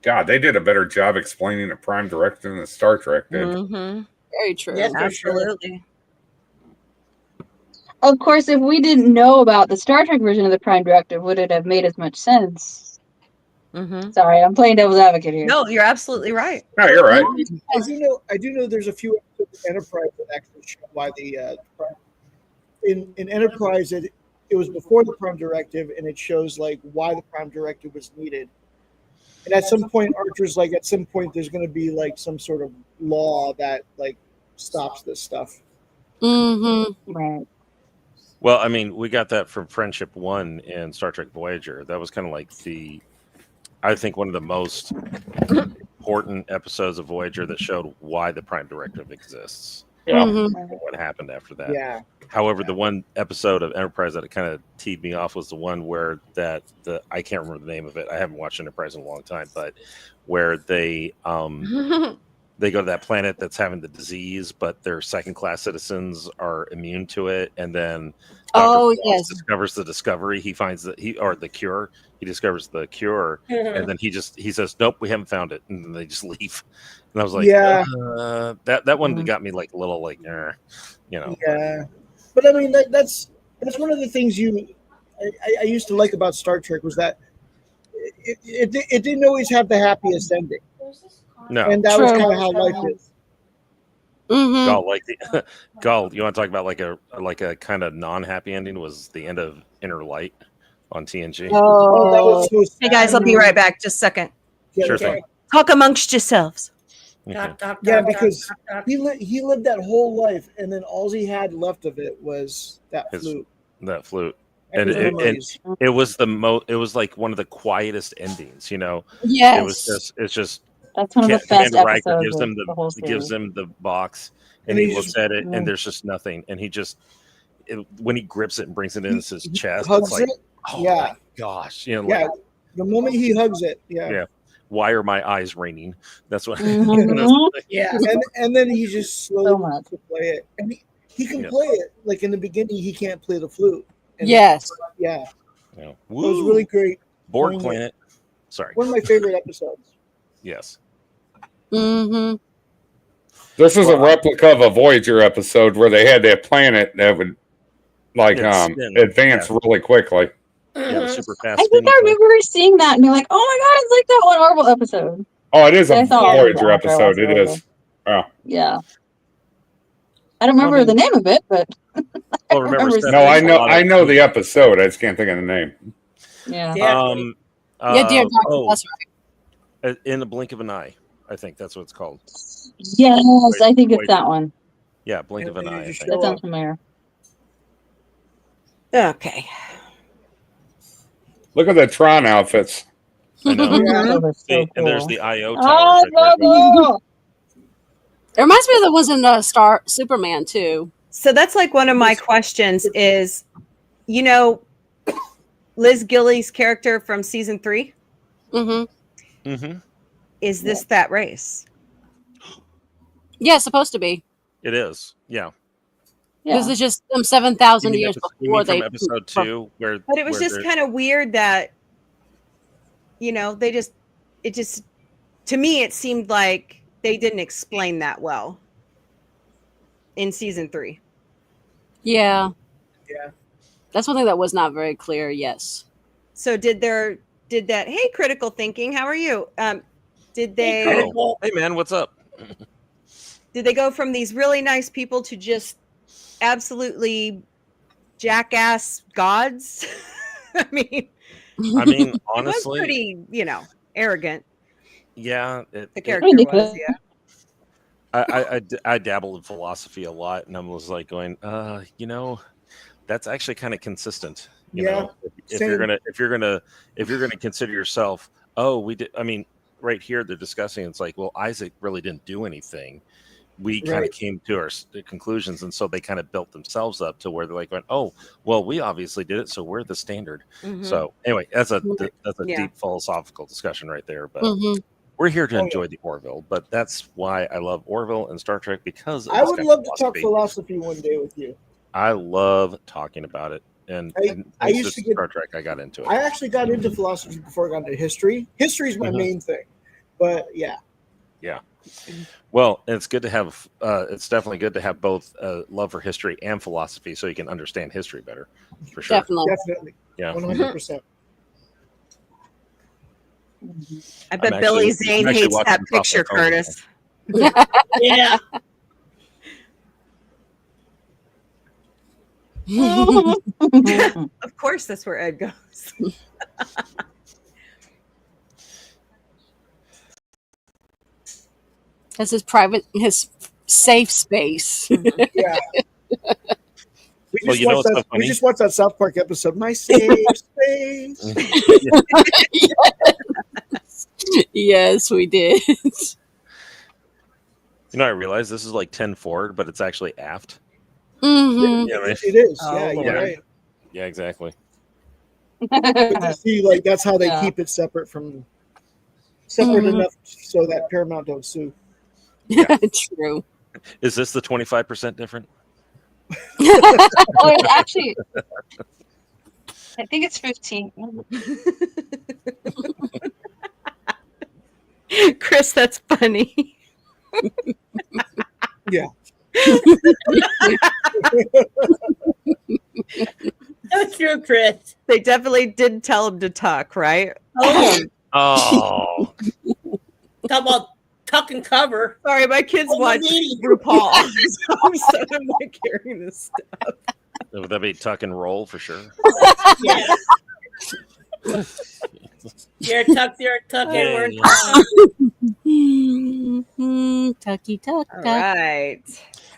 God, they did a better job explaining the Prime Directive than Star Trek did. Mm-hmm. Very true. Yes, for sure. Absolutely. Of course, if we didn't know about the Star Trek version of the Prime Directive, would it have made as much sense? Mm-hmm. Sorry, I'm playing devil's advocate here. No, you're absolutely right. No, you're right. I do know there's a few episodes of Enterprise that actually show why the in Enterprise it was before the Prime Directive, and it shows like why the Prime Directive was needed. And at some point, Archer's like, at some point, there's going to be like some sort of law that like stops this stuff. Mm-hmm. Right. Well, I mean, we got that from Friendship 1 and Star Trek Voyager. That was kind of like I think one of the most important episodes of Voyager that showed why the Prime Directive exists. Yeah. Mm-hmm. What happened after that. Yeah. However, the one episode of Enterprise that kind of teed me off was the one where I can't remember the name of it. I haven't watched Enterprise in a long time, but where they they go to that planet that's having the disease, but their second class citizens are immune to it, and then Dr. Cross discovers the discovery. He finds the cure. He discovers the cure, and then he says, "Nope, we haven't found it," and then they just leave. And I was like, Yeah. that one got me like a little like, you know. Yeah, but I mean that's one of the things I used to like about Star Trek was that it didn't always have the happiest ending. No, and that was kind of how life is. Mm-hmm. Gall, you want to talk about like a kind of non-happy ending? Was the end of Inner Light on TNG? Oh, that was so sad. Hey guys, I'll be right back. Just a second. Yeah, Sure okay. thing. Talk amongst yourselves. Okay. Yeah, because he lived that whole life, and then all he had left of it was that flute. That flute. And And his it memories. was it was like one of the quietest endings, you know. Yes. It was it's just That's one of the best Commander Riker episodes gives of him the whole gives series. him the box, And and he he looks just- at it, yeah. and there's just nothing, and he just when he grips it and brings it into his chest, Hugs it's like, it. oh Yeah. my gosh, you know, Yeah, like, the moment he hugs it, yeah. yeah. Why are my eyes raining? That's what. Mhm. Yeah. And then he just slowly So much. to play it, and he can Yeah. play it. Like in the beginning, he can't play the flute. And Yes. yeah, You know, it was woo, really great. Borg playing it. Planet. Sorry. One of my favorite episodes. Yes. Mm-hmm. This is a replica of a Voyager episode where they had that planet that would like Yeah, spin. advance really quickly. Yeah, the super fast. I think I remember seeing that and being like, "Oh my god, it's like that one Orville episode." Oh, it is a I thought it was Voyager after episode. It Orville. is. Oh. Yeah, I don't remember the name of it, but Well, remember, remember Steph, No, I there's a know. lot of- I know the episode. I just can't think of the name. yeah. Yeah, dear doctor, that's right. In the blink of an eye, I think that's what it's called. Yes, I think it's that one. Yeah, blink of an eye. I think. That sounds familiar. Okay. Look at the Tron outfits. I know. Oh, that's so See, and there's cool. the IO Oh, towers right there. no. It reminds me of the ones in Superman too. So that's like one of my questions is, you know, Liz Gilly's character from season 3, Mm-hmm. Mm-hmm. is this that race? Yeah, it's supposed to be. It is. Yeah. This Yeah. is just 7,000 You mean years you before mean from they. episode 2, where But it was where just they're- kind of weird that, you know, to me, it seemed like they didn't explain that well. in season 3. Yeah. Yeah. That's one thing that was not very clear. Yes. So did that? Hey, critical thinking, how are you? Did they? Oh, hey man, what's up? Did they go from these really nice people to just absolutely jackass gods? I mean, honestly, it was pretty, arrogant. Yeah, The character was, I dabble in philosophy a lot, and I was like going, that's actually kind of consistent. You know, if you're gonna consider yourself, right here they're discussing. It's like, well, Isaac really didn't do anything. We kind of came to our conclusions, and so they kind of built themselves up to where they're like, oh, well, we obviously did it, so we're the standard. Mhm. So anyway, that's a Yeah. deep philosophical discussion right there. But we're here to enjoy the Orville. But that's why I love Orville and Star Trek, because of I this would kind love of to talk philosophy one day with you. I love talking about it, and I thanks used to to get- Star Trek, I got into it. I actually got into philosophy before I got into history. History is my Mhm. main thing, but yeah. Yeah. Well, it's good to have. It's definitely good to have both love for history and philosophy, so you can understand history better. For sure. Definitely. Yeah. 100%. I bet I'm Billy actually- Zane I'm actually hates watching that this off my picture, phone. Curtis. Yeah. Of course, that's where Ed goes. That's his safe space. Yeah. We Well, just, you know watched what's so that, we funny? just watched that South Park episode, My Safe Space. Yes, we did. I realize this is like 10 forward, but it's actually aft. Mhm. Yeah, right? It is. Oh, yeah, you're Lord. right. Yeah, exactly. But you see, like, that's how they keep it separate enough so that Paramount don't sue. True. Is this the 25% different? Oh, it actually, I think it's 15. Chris, that's funny. Yeah. That's true, Chris. They definitely did tell him to tuck, right? Oh, Oh, talk about tuck and cover. Sorry, my kids Oh, watch lady. RuPaul. So I'm like carrying this stuff. would that be tuck and roll for sure? Yeah. You're tucked, and we're Tucky tuck. All right.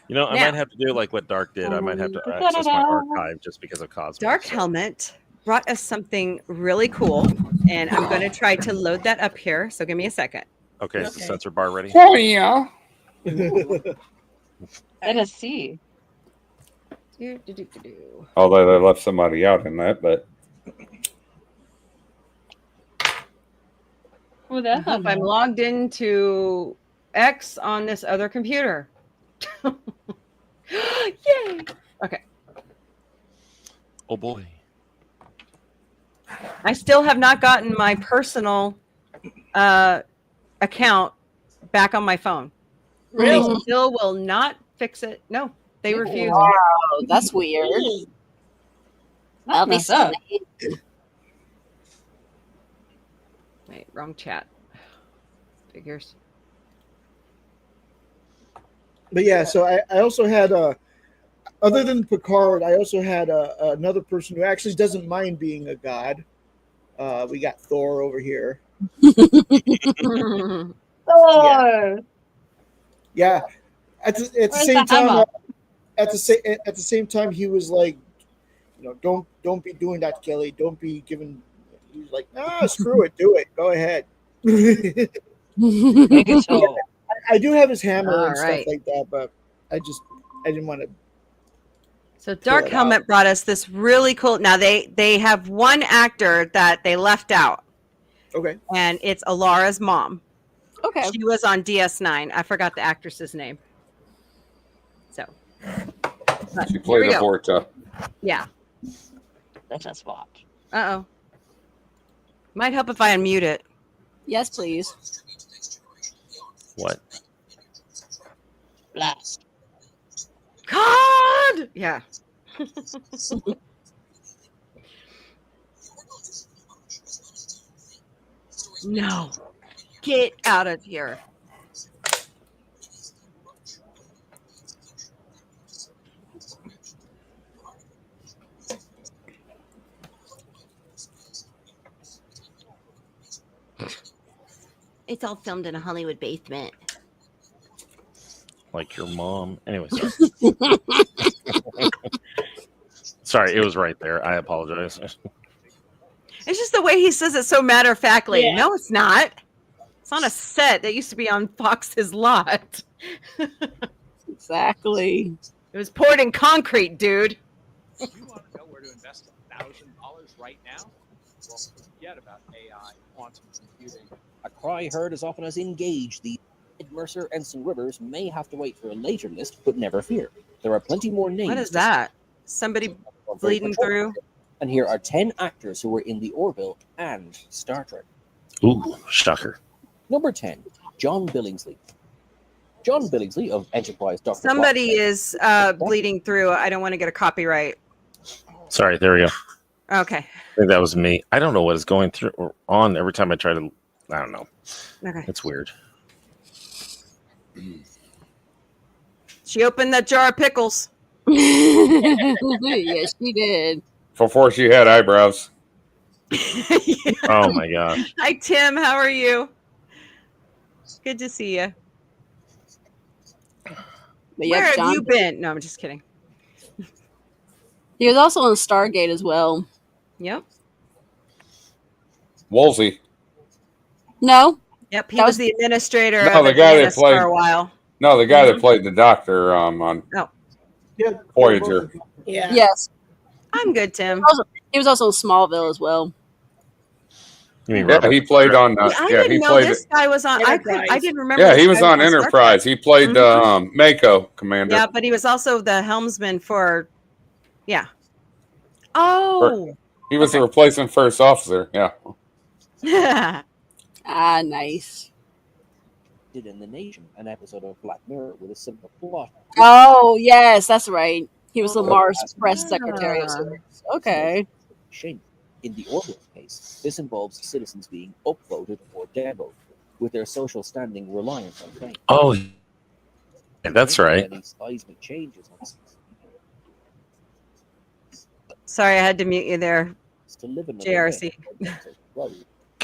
I Now- might have to do like what Dark did. I might have to access my archive just because of Cosmo. Dark Helmet brought us something really cool, and I'm going to try to load that up here. So give me a second. Okay, is the sensor bar ready? Oh yeah. Let us see. Although they left somebody out in that, but Who I the hell? hope I'm logged into X on this other computer. Yay! Okay. Oh boy. I still have not gotten my personal account back on my phone. Really? They still will not fix it. No, they refuse. Wow, that's weird. I'll be messed up. Wait, wrong chat. Figures. But yeah, so I also had other than Picard, I also had another person who actually doesn't mind being a god. We got Thor over here. Oh, Yeah, at the Where's same the time, hammer? at the same time, he was like, don't be doing that, Kelly. Don't be giving. He was like, screw it, do it, go ahead. make it so. I do have his hammer All and right. stuff like that, but I didn't want to. So Dark it Helmet brought us this really cool. Now they have one actor that they left out, Okay. and it's Alara's mom. Okay. She was on DS9. I forgot the actress's name. So but she here played we a go. Vorta. Yeah. Let us watch. Uh-oh. Might help if I unmute it. Yes, please. What? Blast. Yeah. No. Get out of here. It's all filmed in a Hollywood basement. Like your mom. Anyway, sorry. Sorry, it was right there. I apologize. It's just the way he says it so matter of factly. Yeah. No, it's not. It's on a set that used to be on Fox's lot. Exactly. It was poured in concrete, dude. You want to know where to invest $1,000 right now? Well, forget about AI, quantum computing. A cry heard as often as engage. The Ed Mercer and some Rivers may have to wait for a later list, but never fear. There are plenty more names. What is that? Somebody bleeding through? And here are 10 actors who were in the Orville and Star Trek. Ooh, shocker. Number 10, John Billingsley. John Billingsley of Enterprise Dr. Somebody Spock. is bleeding through. I don't want to get a copyright. Sorry, there we go. Okay. I think that was me. I don't know what is going through or on every time I try to. I don't know. Okay. It's weird. She opened that jar of pickles. Yes, she did. Before she had eyebrows. Oh my gosh. Hi, Tim. How are you? Good to see you. But Where yep, have John, you been? No, I'm just kidding. He was also on Stargate as well. Yep. Woolsey. No. Yep. He That was was- the administrator No, of the guy that Atlantis played for a while. No, the guy that played the doctor on Oh. Voyager. Yeah. Yes. I'm good, Tim. He was also in Smallville as well. You mean Yeah, Robert? he played on. I yeah, didn't he know played. this guy was on. I Enterprise. didn't remember. Yeah, this he was guy on Star Trek. Enterprise. He played Mako commander. Yeah, but he was also the helmsman for. Yeah. Oh. He was the replacement first officer. Yeah. Ah, nice. Did in The Nation, an episode of Black Mirror with a similar plot. Oh, yes, that's right. He was the Mars press secretary of sorts. Okay. Shame. In the Orville case, this involves citizens being upvoted or downvoted, with their social standing reliant on fame. Oh, yeah, that's right. Any seismic changes on Sorry, I had to mute you there. to live in JRC.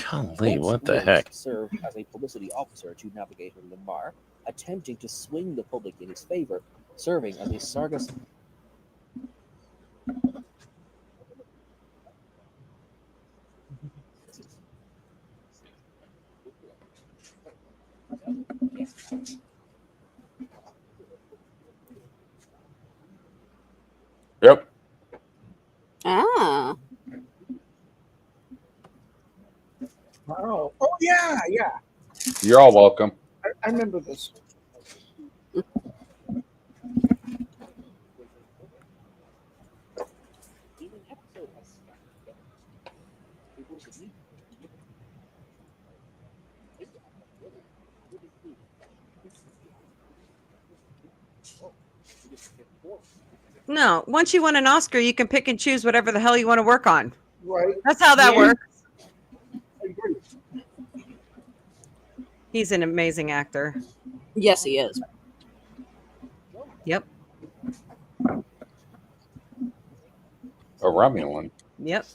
Golly, what the heck? Served as a publicity officer to Navigator Lamar, attempting to swing the public in his favor, serving as a Sargas. Yep. Ah. Oh, oh yeah, yeah. You're all welcome. I remember this. No, once you win an Oscar, you can pick and choose whatever the hell you want to work on. Right. That's how that Yeah. works. I agree. He's an amazing actor. Yes, he is. Yep. A Romulan. Yep.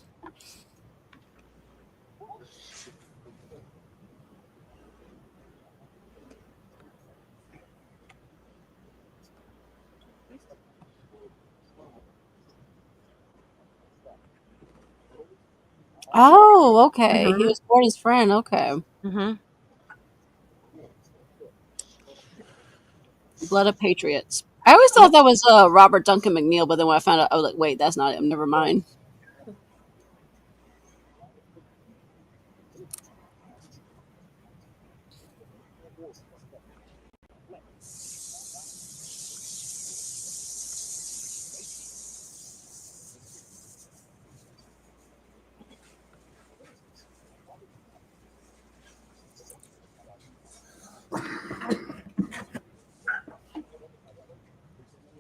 Oh, okay. He Mhm. was Gordon's friend. Okay. Mm-hmm. Blood of Patriots. I always thought that was Robert Duncan McNeil, but then when I found out, I was like, wait, that's not him. Never mind.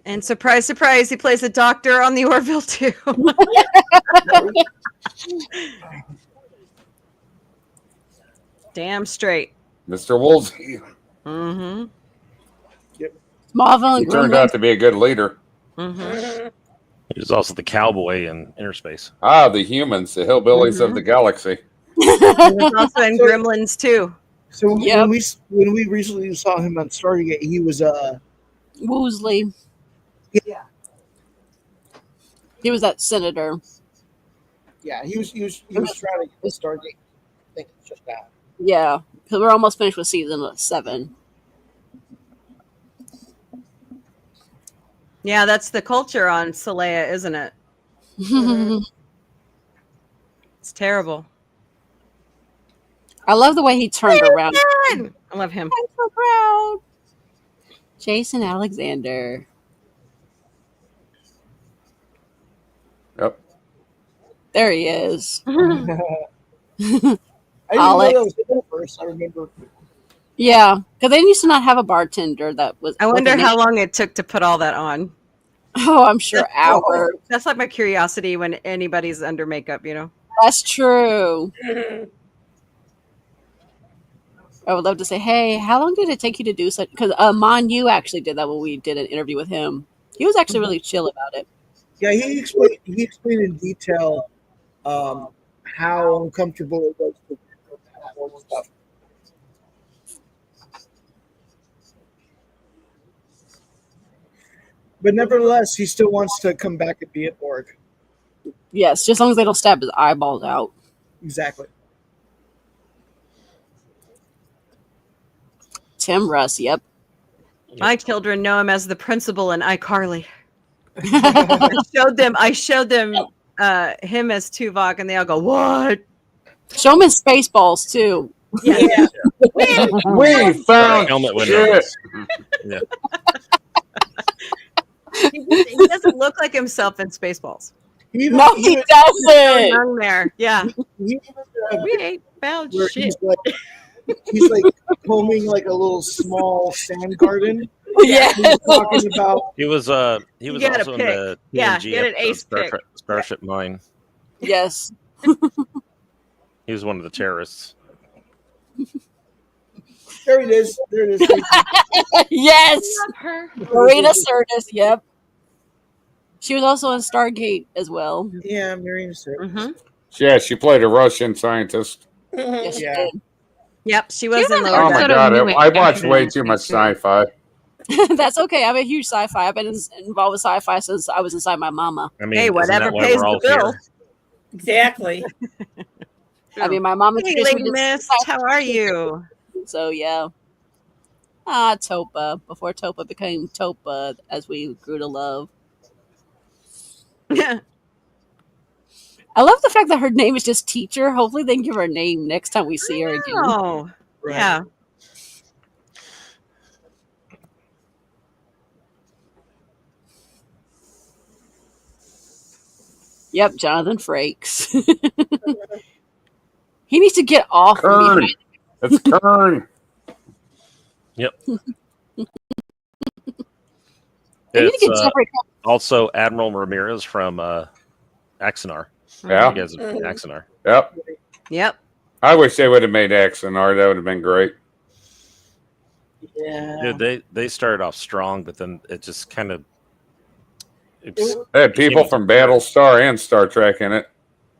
And surprise, surprise, he plays a doctor on the Orville too. Damn straight. Mr. Woolsey. Mm-hmm. Marvel He and turned Gremlins. out to be a good leader. Mm-hmm. He was also the cowboy in Inner Space. Ah, the humans, the hillbillies of the galaxy. He was also in Gremlins too. So when we recently saw him on Stargate, he was Woosley. Yeah. He was that senator. Yeah, he was trying to get the Stargate. I think it's just that. Yeah, because we're almost finished with season 7. Yeah, that's the culture on Saleya, isn't it? It's terrible. I love the way he turned around. I love him. I'm so proud. Jason Alexander. Yep. There he is. I didn't know Alex. that was him at first. I remember. Yeah, because they used to not have a bartender that was. I wonder with a how name. long it took to put all that on. Oh, I'm sure hours. That's like my curiosity when anybody's under makeup, you know? That's true. I would love to say, hey, how long did it take you to do such? Because Mon Yu actually did that when we did an interview with him. He was actually really chill about it. Yeah, he explained in detail how uncomfortable it was to all this stuff. But nevertheless, he still wants to come back and be at Borg. Yes, just as long as they don't stab his eyeballs out. Exactly. Tim Russ, yep. My children know him as the principal in iCarly. I showed them him as Tuvok, and they all go, "What?" Show him in Spaceballs too. Yeah. We found helmet shit. Yeah. He doesn't look like himself in Spaceballs. No, he doesn't. Young there, yeah. We ain't found where shit. he's like combing like a little small sand garden. Yeah. He's talking about He was gotta also in pick. the Yeah, TNG get an episode, ace pick. Starship Mine. Yes. He was one of the terrorists. there it is. There it is. Yes. Her. Marina Sirtis, yep. She was also in Stargate as well. Yeah, Marina Sirtis. Mm-hmm. Yeah, she played a Russian scientist. Yes, she Yeah. did. Yep, she was in Oh Lower my Decks. god, I watched way too much sci-fi. That's okay. I'm a huge sci-fi. I've been involved with sci-fi since I was inside my mama. I mean, Hey, isn't whatever that why pays we're all the bill. here? Exactly. I mean, my mama. Hey, introduced Lady me to Mist, sci-fi. how are you? So yeah. Ah, Topa. Before Topa became Topa, as we grew to love. Yeah. I love the fact that her name is just Teacher. Hopefully, they can give her a name next time we see her again. Oh, yeah. Yep, Jonathan Frakes. He needs to get off. Kern. Me. It's Kern. Yep. You need to It's get Jeffrey. also Admiral Ramirez from Axanar. Yeah. You guys have Axanar. Yep. Yep. I wish they would have made Axanar. That would have been great. Yeah. Dude, they started off strong, but then it just kind of. They had people from Battlestar and Star Trek in it.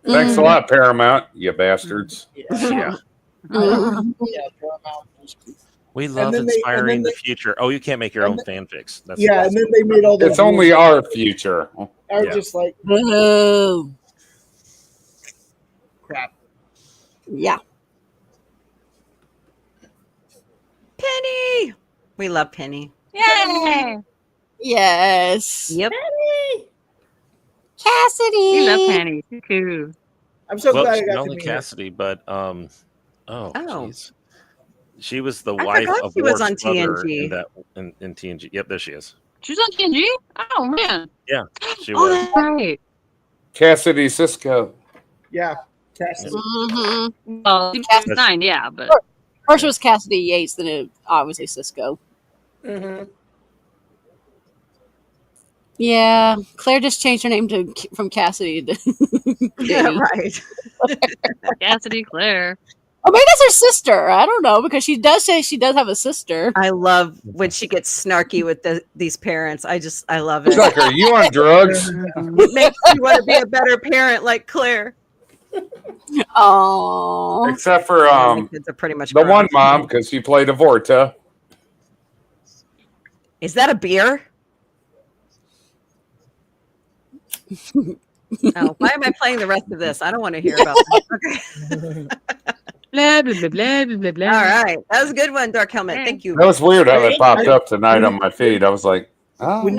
Thanks a lot, Paramount, you bastards. Yeah. Mhm. Yeah, Paramount. We love then they- inspiring and then the future. Oh, you can't make your own fanfics. That's Yeah, and then they made all those. It's only our future. I was Yeah. just like, Boo. crap. Yeah. Penny. We love Penny. Yay! Yes. Yep. Cassidy. We love Penny. Too. I'm so well, glad I she's got not to only meet her. Cassidy, but Oh. jeez. She was the I wife forgot of she was Worf's on mother TNG. in that in TNG. Yep, there she is. She's on TNG? Oh, man. Yeah, she Oh, was. that's right. Cassidy Cisco. Yeah, Cassidy. Mm-hmm. Well, Cassidy. 9, yeah, but. First it was Cassidy Yates, then it obviously Cisco. Mm-hmm. Yeah, Claire just changed her name from Cassidy to Yeah, right. Cassidy Claire. Or maybe that's her sister. I don't know, because she does say she does have a sister. I love when she gets snarky with these parents. I love it. It's like, are you on drugs? It makes you want to be a better parent like Claire. Oh, Except for The kids are pretty much the grown. one mom, because she played a Vorta. Is that a beer? Oh, why am I playing the rest of this? I don't want to hear about that. Okay. Blah, blah, blah, blah, blah, blah. All right. That was a good one, Dark Helmet. Thank you. That was weird how it popped up tonight on my feed. I was like, oh. When,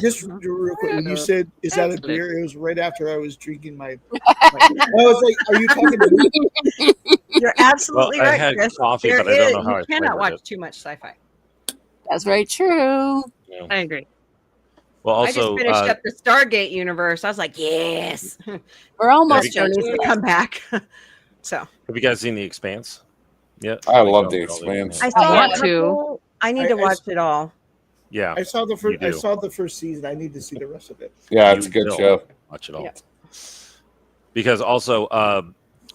just real quick, when you said, "Is that a beer?" It was right after I was drinking my. I was like, "Are you talking to me?" You're absolutely Well, I right. had Chris. coffee, There but I don't is- know how I You cannot flavored watch it. too much sci-fi. that's very true. I agree. Well, I just also, finished up the Stargate universe. I was like, yes. We're almost That show needs to come back. So have you guys seen The Expanse? Yeah, I love The Expanse. I saw want a couple. I need to watch it all. Yeah, I saw the you first. I do. saw the first season. I need to see the rest of it. Yeah, it's a You good will show. Watch it all. Yeah. Because also,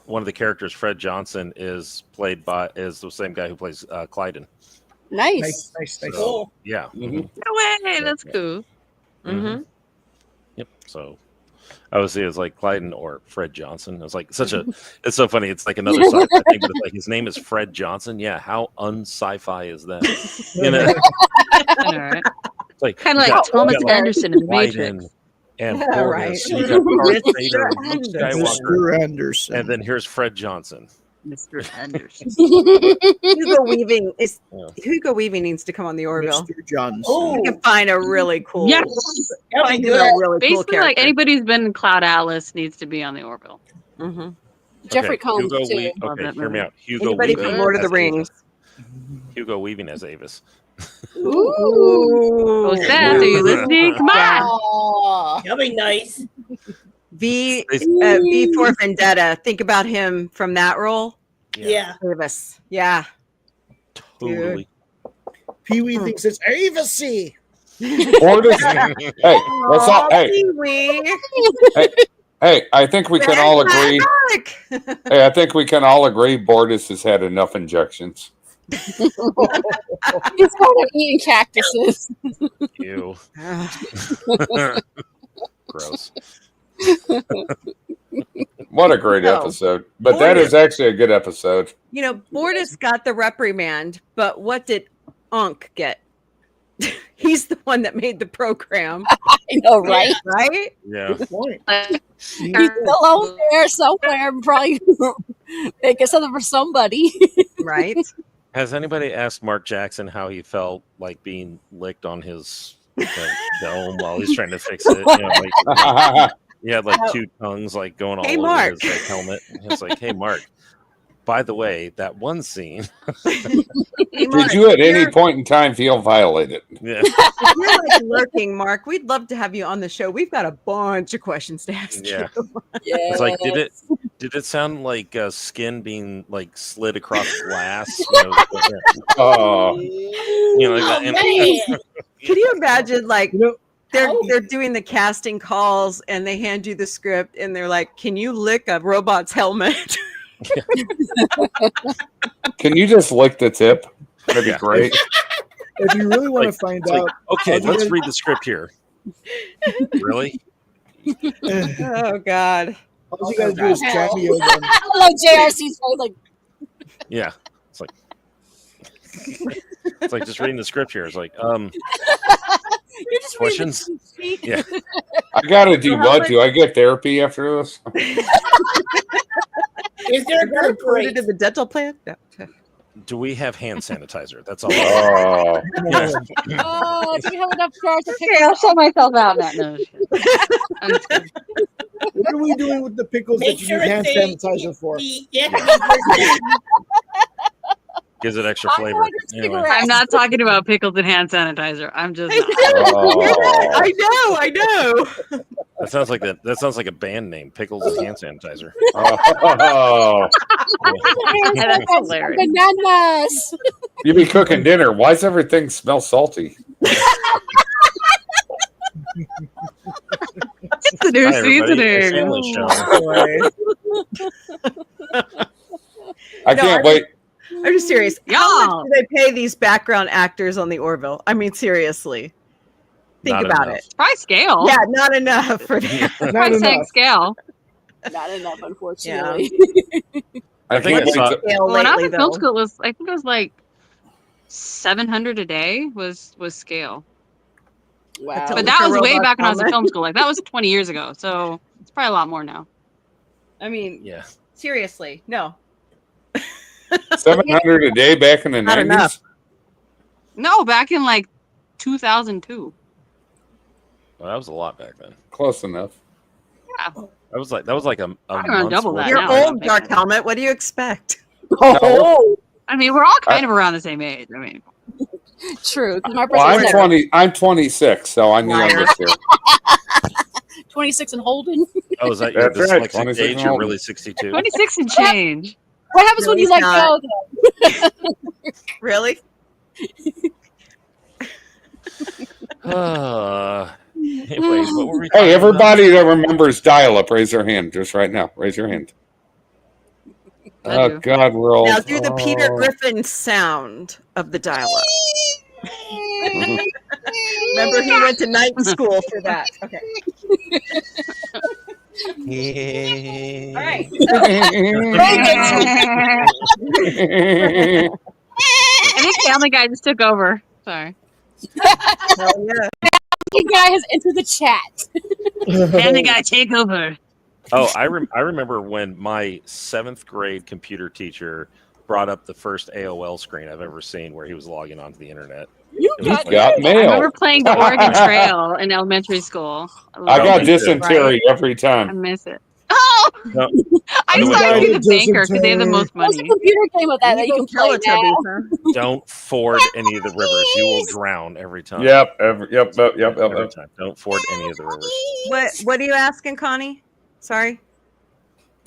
one of the characters, Fred Johnson, is the same guy who plays Clyden. Nice. Nice. So, yeah. Mm-hmm. No way. That's cool. Mm-hmm. Yep. So I would say it's like Clyden or Fred Johnson. It's like it's so funny. It's like another sci-fi thing, but it's like his name is Fred Johnson. Yeah. How un-sci-fi is that? You know? All right. It's like Kind of you like got- Thomas you got, like, Anderson in the Clyden Matrix. and Yeah, Borges, right. and you got Darth Mr. Vader, Luke Anderson. Skywalker, Mr. Anderson. and then here's Fred Johnson. Mr. Anderson. Hugo Weaving is Yeah. Hugo Weaving needs to come on the Orville. Mr. Johnson. Oh, We can find a really cool. Yes. that'd Find be him a good. really cool Basically, like character. anybody who's been in Cloud Atlas needs to be on the Orville. Mm-hmm. Jeffrey Okay, Combs Hugo too. Weaving. Love Okay, that hear me movie. out. Hugo Anybody Weaving from Lord of the as Rings. Avis. Hugo Weaving as Avis. Ooh. Oh, Seth, are you listening? Come on. Oh, that'd be nice. V for Vendetta. Think about him from that role. Yeah. Davis. Yeah. Totally. Pee Wee thinks it's Avicii. Bortus, hey, let's all, hey, Pee-wee. hey, I think we can all agree. Hey, I think we can all agree Bortus has had enough injections. He's kind of eating cactuses. Ew. Gross. What a great No. episode. But that is actually a good episode. You know, Bortus got the reprimand, but what did Unk get? He's the one that made the program. I know, right? Right? Yeah. He's still out there somewhere, probably making something for somebody. Right? Has anybody asked Mark Jackson how he felt like being licked on his dome while he's trying to fix it? You know, like, he had like two tongues like going all Hey, over Mark. his like, helmet. It's like, hey, Mark. By the way, that one scene. Did you at any point in time feel violated? Yeah. If you're like lurking, Mark, we'd love to have you on the show. We've got a bunch of questions to ask Yeah. you. It's like, did it sound like skin being like slid across glass? You know, Oh, you know, like that. man. Can you imagine, like, they're doing the casting calls and they hand you the script and they're like, "Can you lick a robot's helmet?" can you just lick the tip? That'd be Yeah. great. If you really want Like- to find it's like, out, okay, all you let's gotta- read the script here. Really? Oh God! all you gotta do is cameo them. I love JRC's voice. Like, Yeah. It's like it's like just reading the script here. It's like, you're just questions? reading the Yeah. I gotta do what? Do I get therapy after this? Is there a good Included break? in the dental plan? No. Do we have hand sanitizer? That's all. Oh, Yeah. Oh, do you have enough jars to pick Okay, I'll shut myself out now. No, I'm just kidding. What are we doing with the pickles Make that you sure need hand it's sanitizer for? Gives it extra flavor. Anyway. I'm not talking about pickles and hand sanitizer. I'm just not. oh. I know. That sounds like a band name, Pickles and Hand Sanitizer. Oh. That's hilarious. bananas. You be cooking dinner. Why does everything smell salty? It's the new Hi, everybody. It's seasoning. Family Show. I can't wait. I'm just serious. How much do they pay these background actors on the Orville? I mean, seriously. Think Not about enough. it. Try scale. Yeah, not enough for that. Try saying scale. Not enough, unfortunately. I think I saw- When I was lately, in film though. school, I think it was like 700 a day was scale. Wow. But that was way back when I was in film school. Like that was 20 years ago. So it's probably a lot more now. I mean, Yeah. seriously, no. 700 a day back in the Not 90s. enough. No, back in like 2002. Well, that was a lot back then. Close enough. Yeah. That was like a I'm gonna month's double worth that You're of now. old, Dark Helmet. What do you expect? Oh, I mean, we're all kind of around the same age. I mean, true. 'cause my Well, birthday's I'm never- 20. I'm 26, so I'm the youngest here. 26 and Holden. Oh, is that your That's right, dyslexic 26 age? and You're older. really 62. 26 and change. What happens when you he's let not. go? Though? Really? Anyways, what were we talking Hey, about? everybody that remembers dial-up, raise their hand just right now. Raise your hand. I Oh do. God, we're old. Now do the Peter Oh. Griffin sound of the dial-up. Remember, he went to night school for that. Okay. All right. I think Family Guy just took over. Sorry. Hell yeah. The guy has entered the chat. Family Guy, take over. Oh, I remember when my 7th grade computer teacher brought up the first AOL screen I've ever seen where he was logging onto the internet. You It was got I mail. remember playing the Oregon Trail in elementary school. I Oh, got me too. dysentery every I time. miss it. Oh! No, I by the just thought way, I'd be the don't- banker because they have the most What's the money. computer game with that that you Evil can play now? Teletubbies, huh? don't ford any of the rivers. You will drown every time. Yep. Yep. Every time. Don't ford any of the rivers. What are you asking, Connie? Sorry.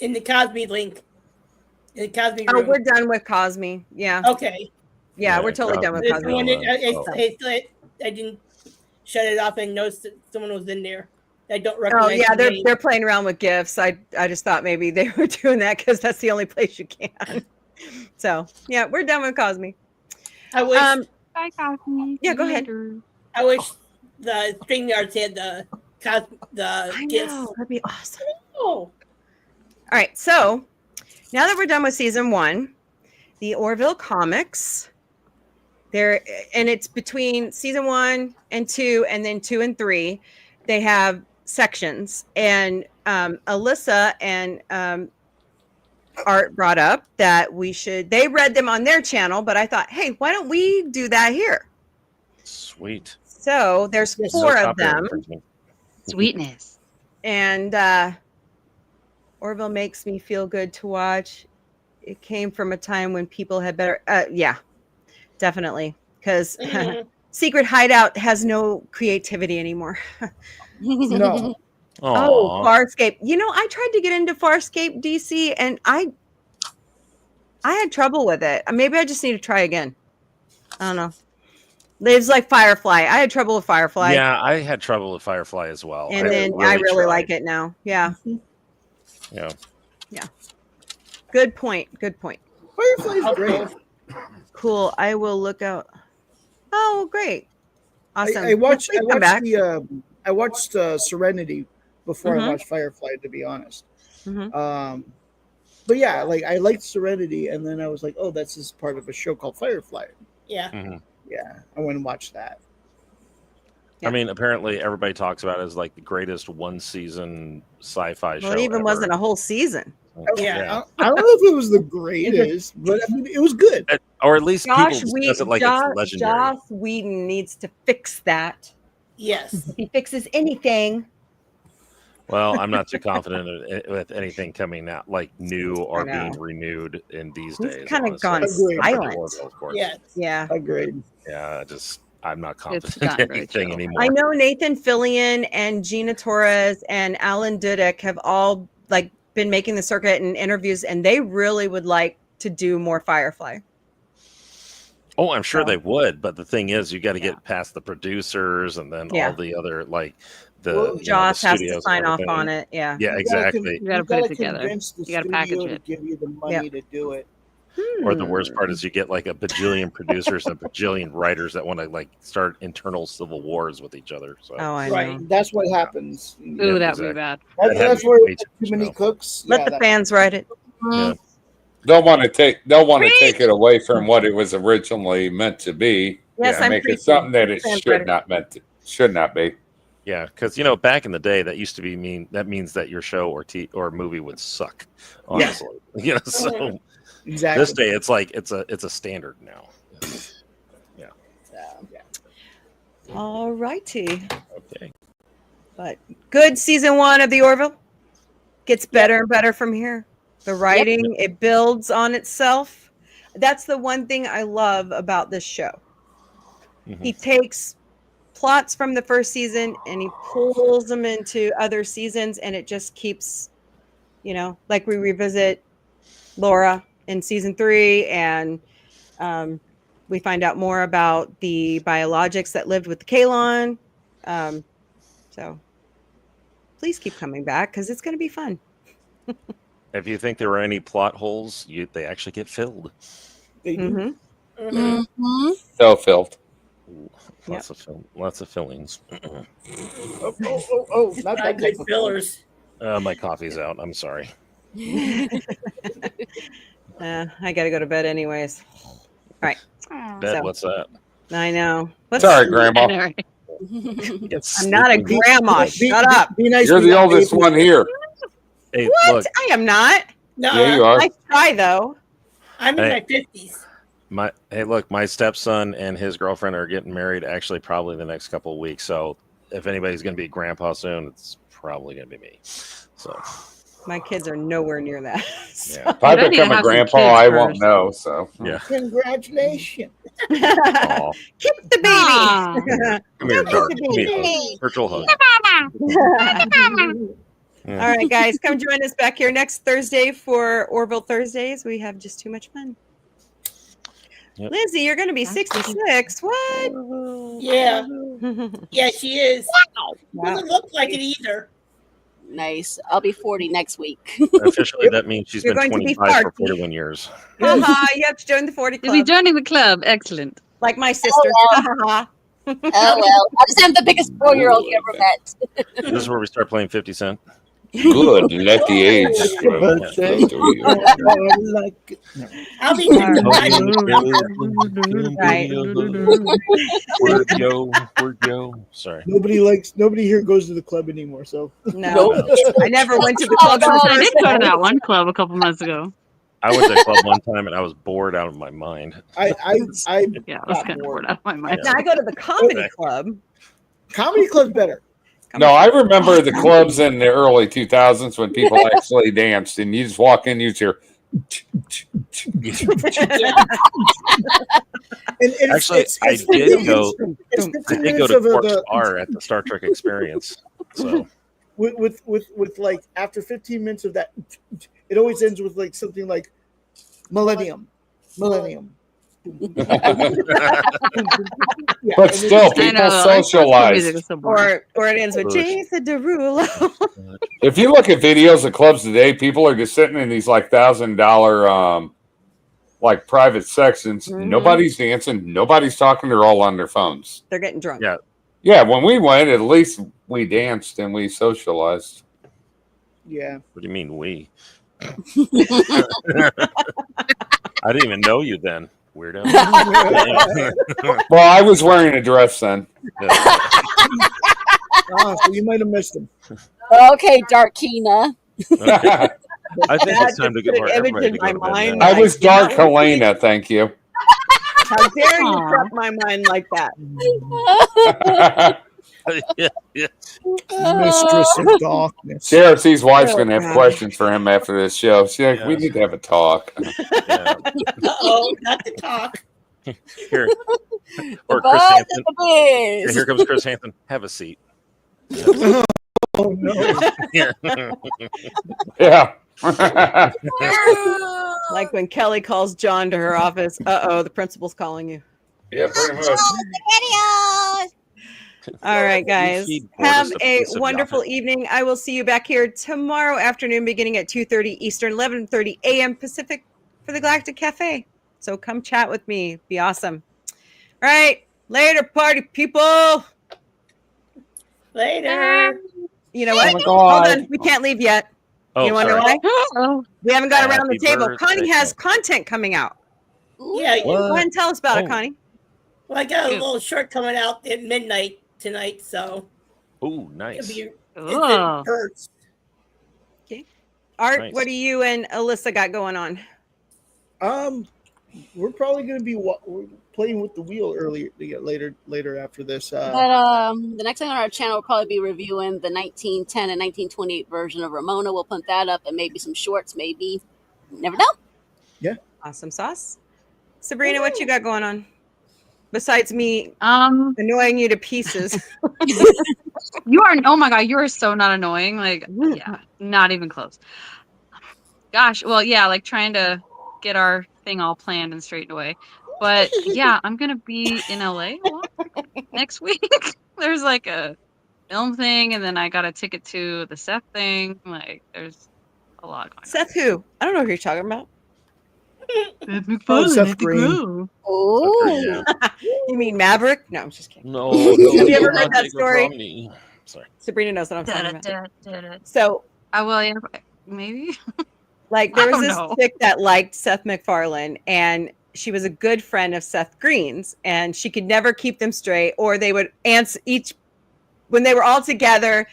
In the Cosby link. In the Cosby Oh, room. we're done with Cosme. Yeah. Okay. Yeah, Yeah, we're totally done with It's Cosme. the one Oh. I didn't shut it off and noticed that someone was in there. I don't Oh recognize. yeah, the name. they're playing around with gifts. I just thought maybe they were doing that because that's the only place you can. So yeah, we're done with Cosme. I wish. Bye, Cosme. Yeah, go ahead. I wish the StreamYards had the I gifts. know that'd be awesome. Oh. All right, so now that we're done with season 1, the Orville comics. There, and it's between season 1 and 2, and then 2 and 3. They have sections, and Alyssa and Art brought up that they read them on their channel, but I thought, hey, why don't we do that here? Sweet. So there's No 4 of copyright them, infringement. Sweetness. and Orville makes me feel good to watch. It came from a time when people had better, yeah, definitely, because Secret Hideout has no creativity anymore. No. Oh, Farscape. You know, I tried to get into Farscape DC and I had trouble with it. Maybe I just need to try again. I don't know. It's like Firefly. I had trouble with Firefly. Yeah, I had trouble with Firefly as well. And then I really tried. like it now. Yeah. Yeah. Yeah. Good point. Good point. Firefly's great. Cool. I will look out. Oh, great. Awesome. I watched. Please come back. I watched Serenity before Mhm. I watched Firefly. To be honest. Mhm. But yeah, like I liked Serenity, and then I was like, oh, that's just part of a show called Firefly. Yeah. Mhm. Yeah, I went and watched that. I mean, apparently everybody talks about it as like the greatest one-season sci-fi show. Well, it even ever. wasn't a whole season. Yeah. I don't know if it was the greatest, but I mean, it was good. Or at least Josh people discuss Whedon, it like it's legendary. Joss Whedon needs to fix that. Yes. If he fixes anything. Well, I'm not too confident with anything coming out like new or know. being renewed in these He's days. kinda honestly. gone Compared to silent. Orville, of course. Yes. Yeah. Agreed. Yeah, I'm not confident gotten in very anything chill. anymore. I know Nathan Fillion and Gina Torres and Alan Dudek have all like been making the circuit and interviews, and they really would like to do more Firefly. Oh, I'm sure they would, but the thing is, you got to get past the producers and then Yeah. all the other like the Well, Joss the has to studios sign and off everything. on it. Yeah. Yeah, exactly. You gotta put it gotta together. convince the You gotta package studio it. to give you the money to do it. Or the worst part is you get like a bajillion producers and a bajillion writers that want to like start internal civil wars with each other. So Oh, I Right. know. That's what happens. Ooh, that would be exactly. bad. That's where too many cooks. Let yeah, the that- fans write it. Yeah. They'll want to take it away from what it was originally meant to be. Yes, and I'm make it preaching. something that it Fans write it. should not be. Yeah, because back in the day, that used to be that means that your show or movie would suck. Honestly, so Exactly. this day it's like it's a standard now. Yeah. All righty. Okay. But good season 1 of the Orville. Gets better and better from here. The writing, it builds on itself. That's the one thing I love about this show. He takes plots from the first season and he pulls them into other seasons, and it just keeps, like we revisit Laura in season 3, and we find out more about the biologics that lived with the Kalon. So please keep coming back because it's going to be fun. If you think there were any plot holes, they actually get filled. So filled. Lots of fillings. Oh, not that Good type of fillers. My coffee's out. I'm sorry. I got to go to bed anyways. All right. Bet, So- what's that? I know. Sorry, Grandma. I'm not a grandma. Shut up. Be nice. You're be the nice, oldest baby. one here. Hey, What? look, I am not. No, Yeah, you are. I try though. I'm in Hey. my 50s. my stepson and his girlfriend are getting married actually probably the next couple of weeks. So if anybody's going to be grandpa soon, it's probably going to be me. So My kids are nowhere near that. yeah. If I You gotta become a have some grandpa, kids I won't first. know. So Yeah. Congratulations. Aw. Kick the baby. Aw. Come here, Dark. Kick Give the me a baby. hug. Virtual hug. All right, guys, come join us back here next Thursday for Orville Thursdays. We have just too much fun. Yep. Lizzie, you're going to be 66. What? Yeah. Yeah, she is. Wow. Doesn't look like it either. Nice. I'll be 40 next week. Officially, that means she's You're been going to be 25 for farty. 41 years. Haha, you have to join the 40 You'll be club. joining the club. Excellent. Like my sister. Oh, well, I just am the biggest 4-year-old you ever met. This is where we start playing 50 Cent. good. Let the age. Birthday. I'll be Right. Word yo. Sorry. Nobody here goes to the club anymore. So No, I never went to the club. Oh, I in did person. go to that one club a couple months ago. I went to a club one time and I was bored out of my mind. I Yeah, I was got kind of bored. bored out of my mind. Now I go to the comedy Okay. club. Comedy club's better. No, I remember the clubs in the early 2000s when people actually danced, and you just walk in, you just hear. And Actually, I it's did 15 go. minutes- it's 15 I did go minutes to of Quark's the- Bar at the Star Trek Experience. So with like after 15 minutes of that, it always ends with like something like millennium. Yeah, But and still, it's- people I know, socialize. music is so boring. Or it ends with Bullshit. Jason Derulo. If you look at videos of clubs today, people are just sitting in these like $1,000 like private sections. Mhm. Nobody's dancing. Nobody's talking. They're all on their phones. They're getting drunk. yeah, Yeah, when we went, at least we danced and we socialized. yeah. what do you mean we? I didn't even know you then, weirdo. Well, I was wearing a dress then. So you might have missed him. Okay, Darkina. I think it's time to go Put for an image everybody in to go my to bed mind. now. I was dark Helena, thank you. How dare you Aw. drop my mind like that? yeah, yeah. Mistress of Darkness. CRC's wife's going to have God. questions for him after this show. She's like, we Yes. need to have a talk. Yeah. Uh-oh, not to talk. Here, or Chris Buzz Hansen. at the biz. Here comes Chris Hansen. Have a seat. Oh no. Yeah. Yeah. Like when Kelly calls John to her office. The principal's calling you. Yeah, pretty much. All right, guys. feed Have Borges a piece of wonderful Yahoo. evening. I will see you back here tomorrow afternoon, beginning at 2:30 Eastern, 11:30 a.m. Pacific for the Galactic Cafe. So come chat with me. Be awesome. All right. Later, party people. Later. You know what? my God. Hold on. We can't leave yet. Oh, you want to know sorry. why? We haven't got around the Happy table. birthday. Connie has content coming out. Yeah. What? Go ahead and tell us about it, Oh. Connie. Well, I got a little short coming out at midnight tonight, so Ooh, it'll nice. be Oh. it hurts. Art, Nice. what do you and Alyssa got going on? We're probably going to be we're playing with the wheel later after this. But the next thing on our channel will probably be reviewing the 1910 and 1928 version of Ramona. We'll put that up and maybe some shorts, maybe. Never know. Awesome sauce. Sabrina, what you got going on? Besides me annoying you to pieces. You are, oh my god, you are so not annoying. Like, yeah, not even close. Gosh, well, yeah, like trying to get our thing all planned and straightened away. But yeah, I'm gonna be in LA a lot next week. There's like a film thing, and then I got a ticket to the Seth thing. Like, there's a lot going on. Seth who? I don't know who you're talking about. Oh, Seth Green. Oh. You mean Maverick? No, I'm just kidding. No, Have you ever no, heard that take it story? from me. Sorry. Sabrina knows what I'm talking about. So, well, yeah, maybe. like, there I was don't this know. chick that liked Seth MacFarlane, and she was a good friend of Seth Green's, and she could never keep them straight, or they would answer each when they were all together.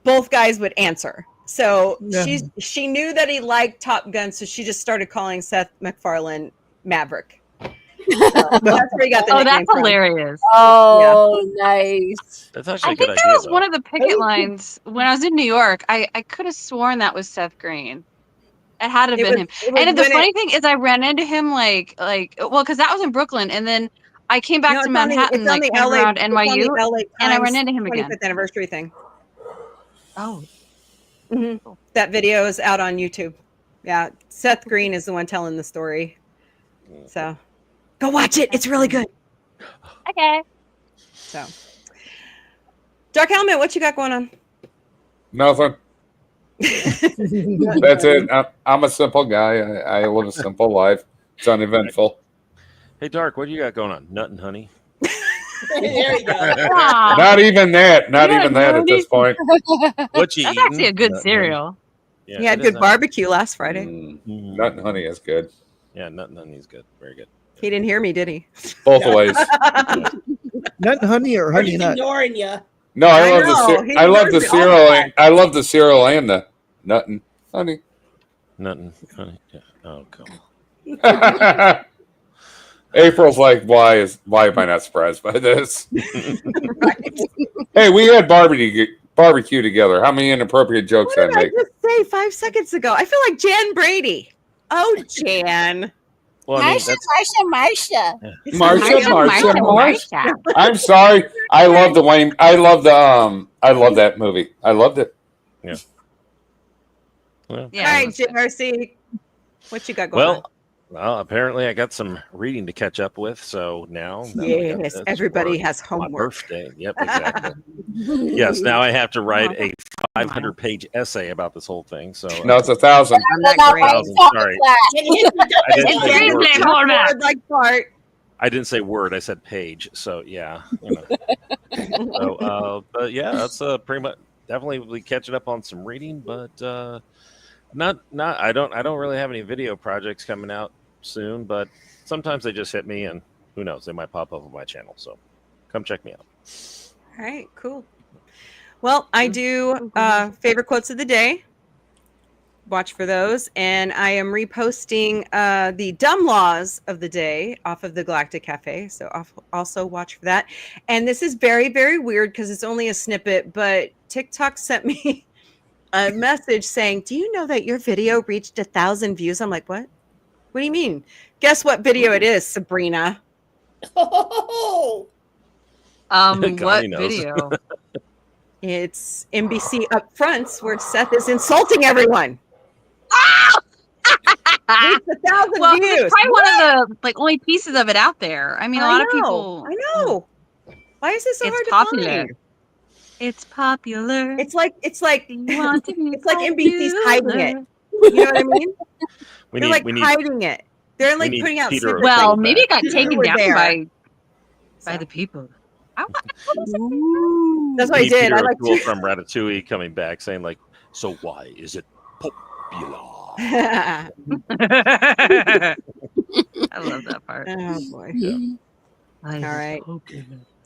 Both guys would answer. So Yeah. she knew that he liked Top Gun, so she just started calling Seth MacFarlane Maverick. So that's where he got the Oh, nickname that's from. hilarious. Oh, nice. That's actually I a good think idea. that was though. one of the picket lines when I was in New York. I could have sworn that was Seth Green. It had to have It been was- him. it was And the when funny thing is, I ran into him well, because that was in Brooklyn, and then I came back No, to it's on the- Manhattan, it's on like the kind of LA around it's on the NYU, LA and I ran Times into him again. 25th anniversary thing. Oh, That video is out on YouTube. Yeah, Seth Green is the one telling the story. So go watch it. It's really good. okay. So, Dark Helmet, what you got going on? Nothing. That's it. I'm a simple guy. I live a simple life. It's uneventful. Hey, Dark, what do you got going on? Nut and honey. There you go. Not even that. Not Yeah, even that at this point. What you That's eating? actually a good Nut and cereal. honey. Yeah, He had it is good barbecue last Friday. Nut and honey is good. Yeah, nut and honey is good. Very good. He didn't hear me, did he? Both ways. Nut and honey or We're honey just nut? ignoring you. No, I I love know, the he I love the deserves it all cereal. the time. I love the cereal and the nut and honey. Nut and honey. Yeah. Oh, God. April's like, why am I not surprised by this? Hey, we had barbecue together. How many inappropriate jokes What I did I make? just say 5 seconds ago? I feel like Jan Brady. Oh, Jan. Well, I mean, that's Marsha. I'm sorry. I love the Wayne. I love that movie. I loved it. Yeah. Well, All right, JRC, what you got going on? well, apparently I got some reading to catch up with. So now I got Yes, this everybody for has my homework. birthday. Yep, exactly. Yes, now I have to write a 500-page essay about this whole thing. So No, it's 1,000. I'm not great. 1,000, sorry. I didn't say word. Word like Bart. I didn't say word. I said page. So yeah, you know. So, but yeah, that's pretty much definitely catching up on some reading, but not. I don't really have any video projects coming out soon, but sometimes they just hit me, and who knows, they might pop up on my channel. So come check me out. All right, cool. Well, I do favorite quotes of the day. Watch for those. And I am reposting the dumb laws of the day off of the Galactic Cafe. So also watch for that. And this is very, very weird because it's only a snippet, but TikTok sent me a message saying, do you know that your video reached 1,000 views? I'm like, what? What do you mean? Guess what video it is, Sabrina? Oh, What Connie knows. video? It's NBC Up Fronts where Seth is insulting everyone. reached 1,000 Well, views. it's probably one of the like only pieces of it out there. I mean, a lot of people. I know. Why is this so It's hard popular. to find? It's popular. It's like You want to be it's like NBC's hiding it. popular. You know what I mean? We They're need like we need hiding it. They're like need putting out Peter secret Well, things maybe it back. got taken We're down there. by the people. That's what we I need did. Peter I like O'Toole to. from Ratatouille coming back saying like, so why is it popular? I love that part. Oh boy. Yeah. All right. All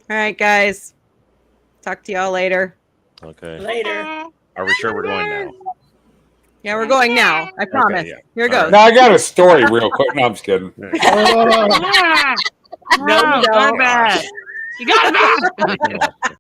right, guys. Talk to y'all later. Okay. Later. Are we sure we're going now? Yeah, we're going now. I promise. yeah. Here it All goes. Now I got a story real quick. No, I'm just kidding. No, you don't. You got it.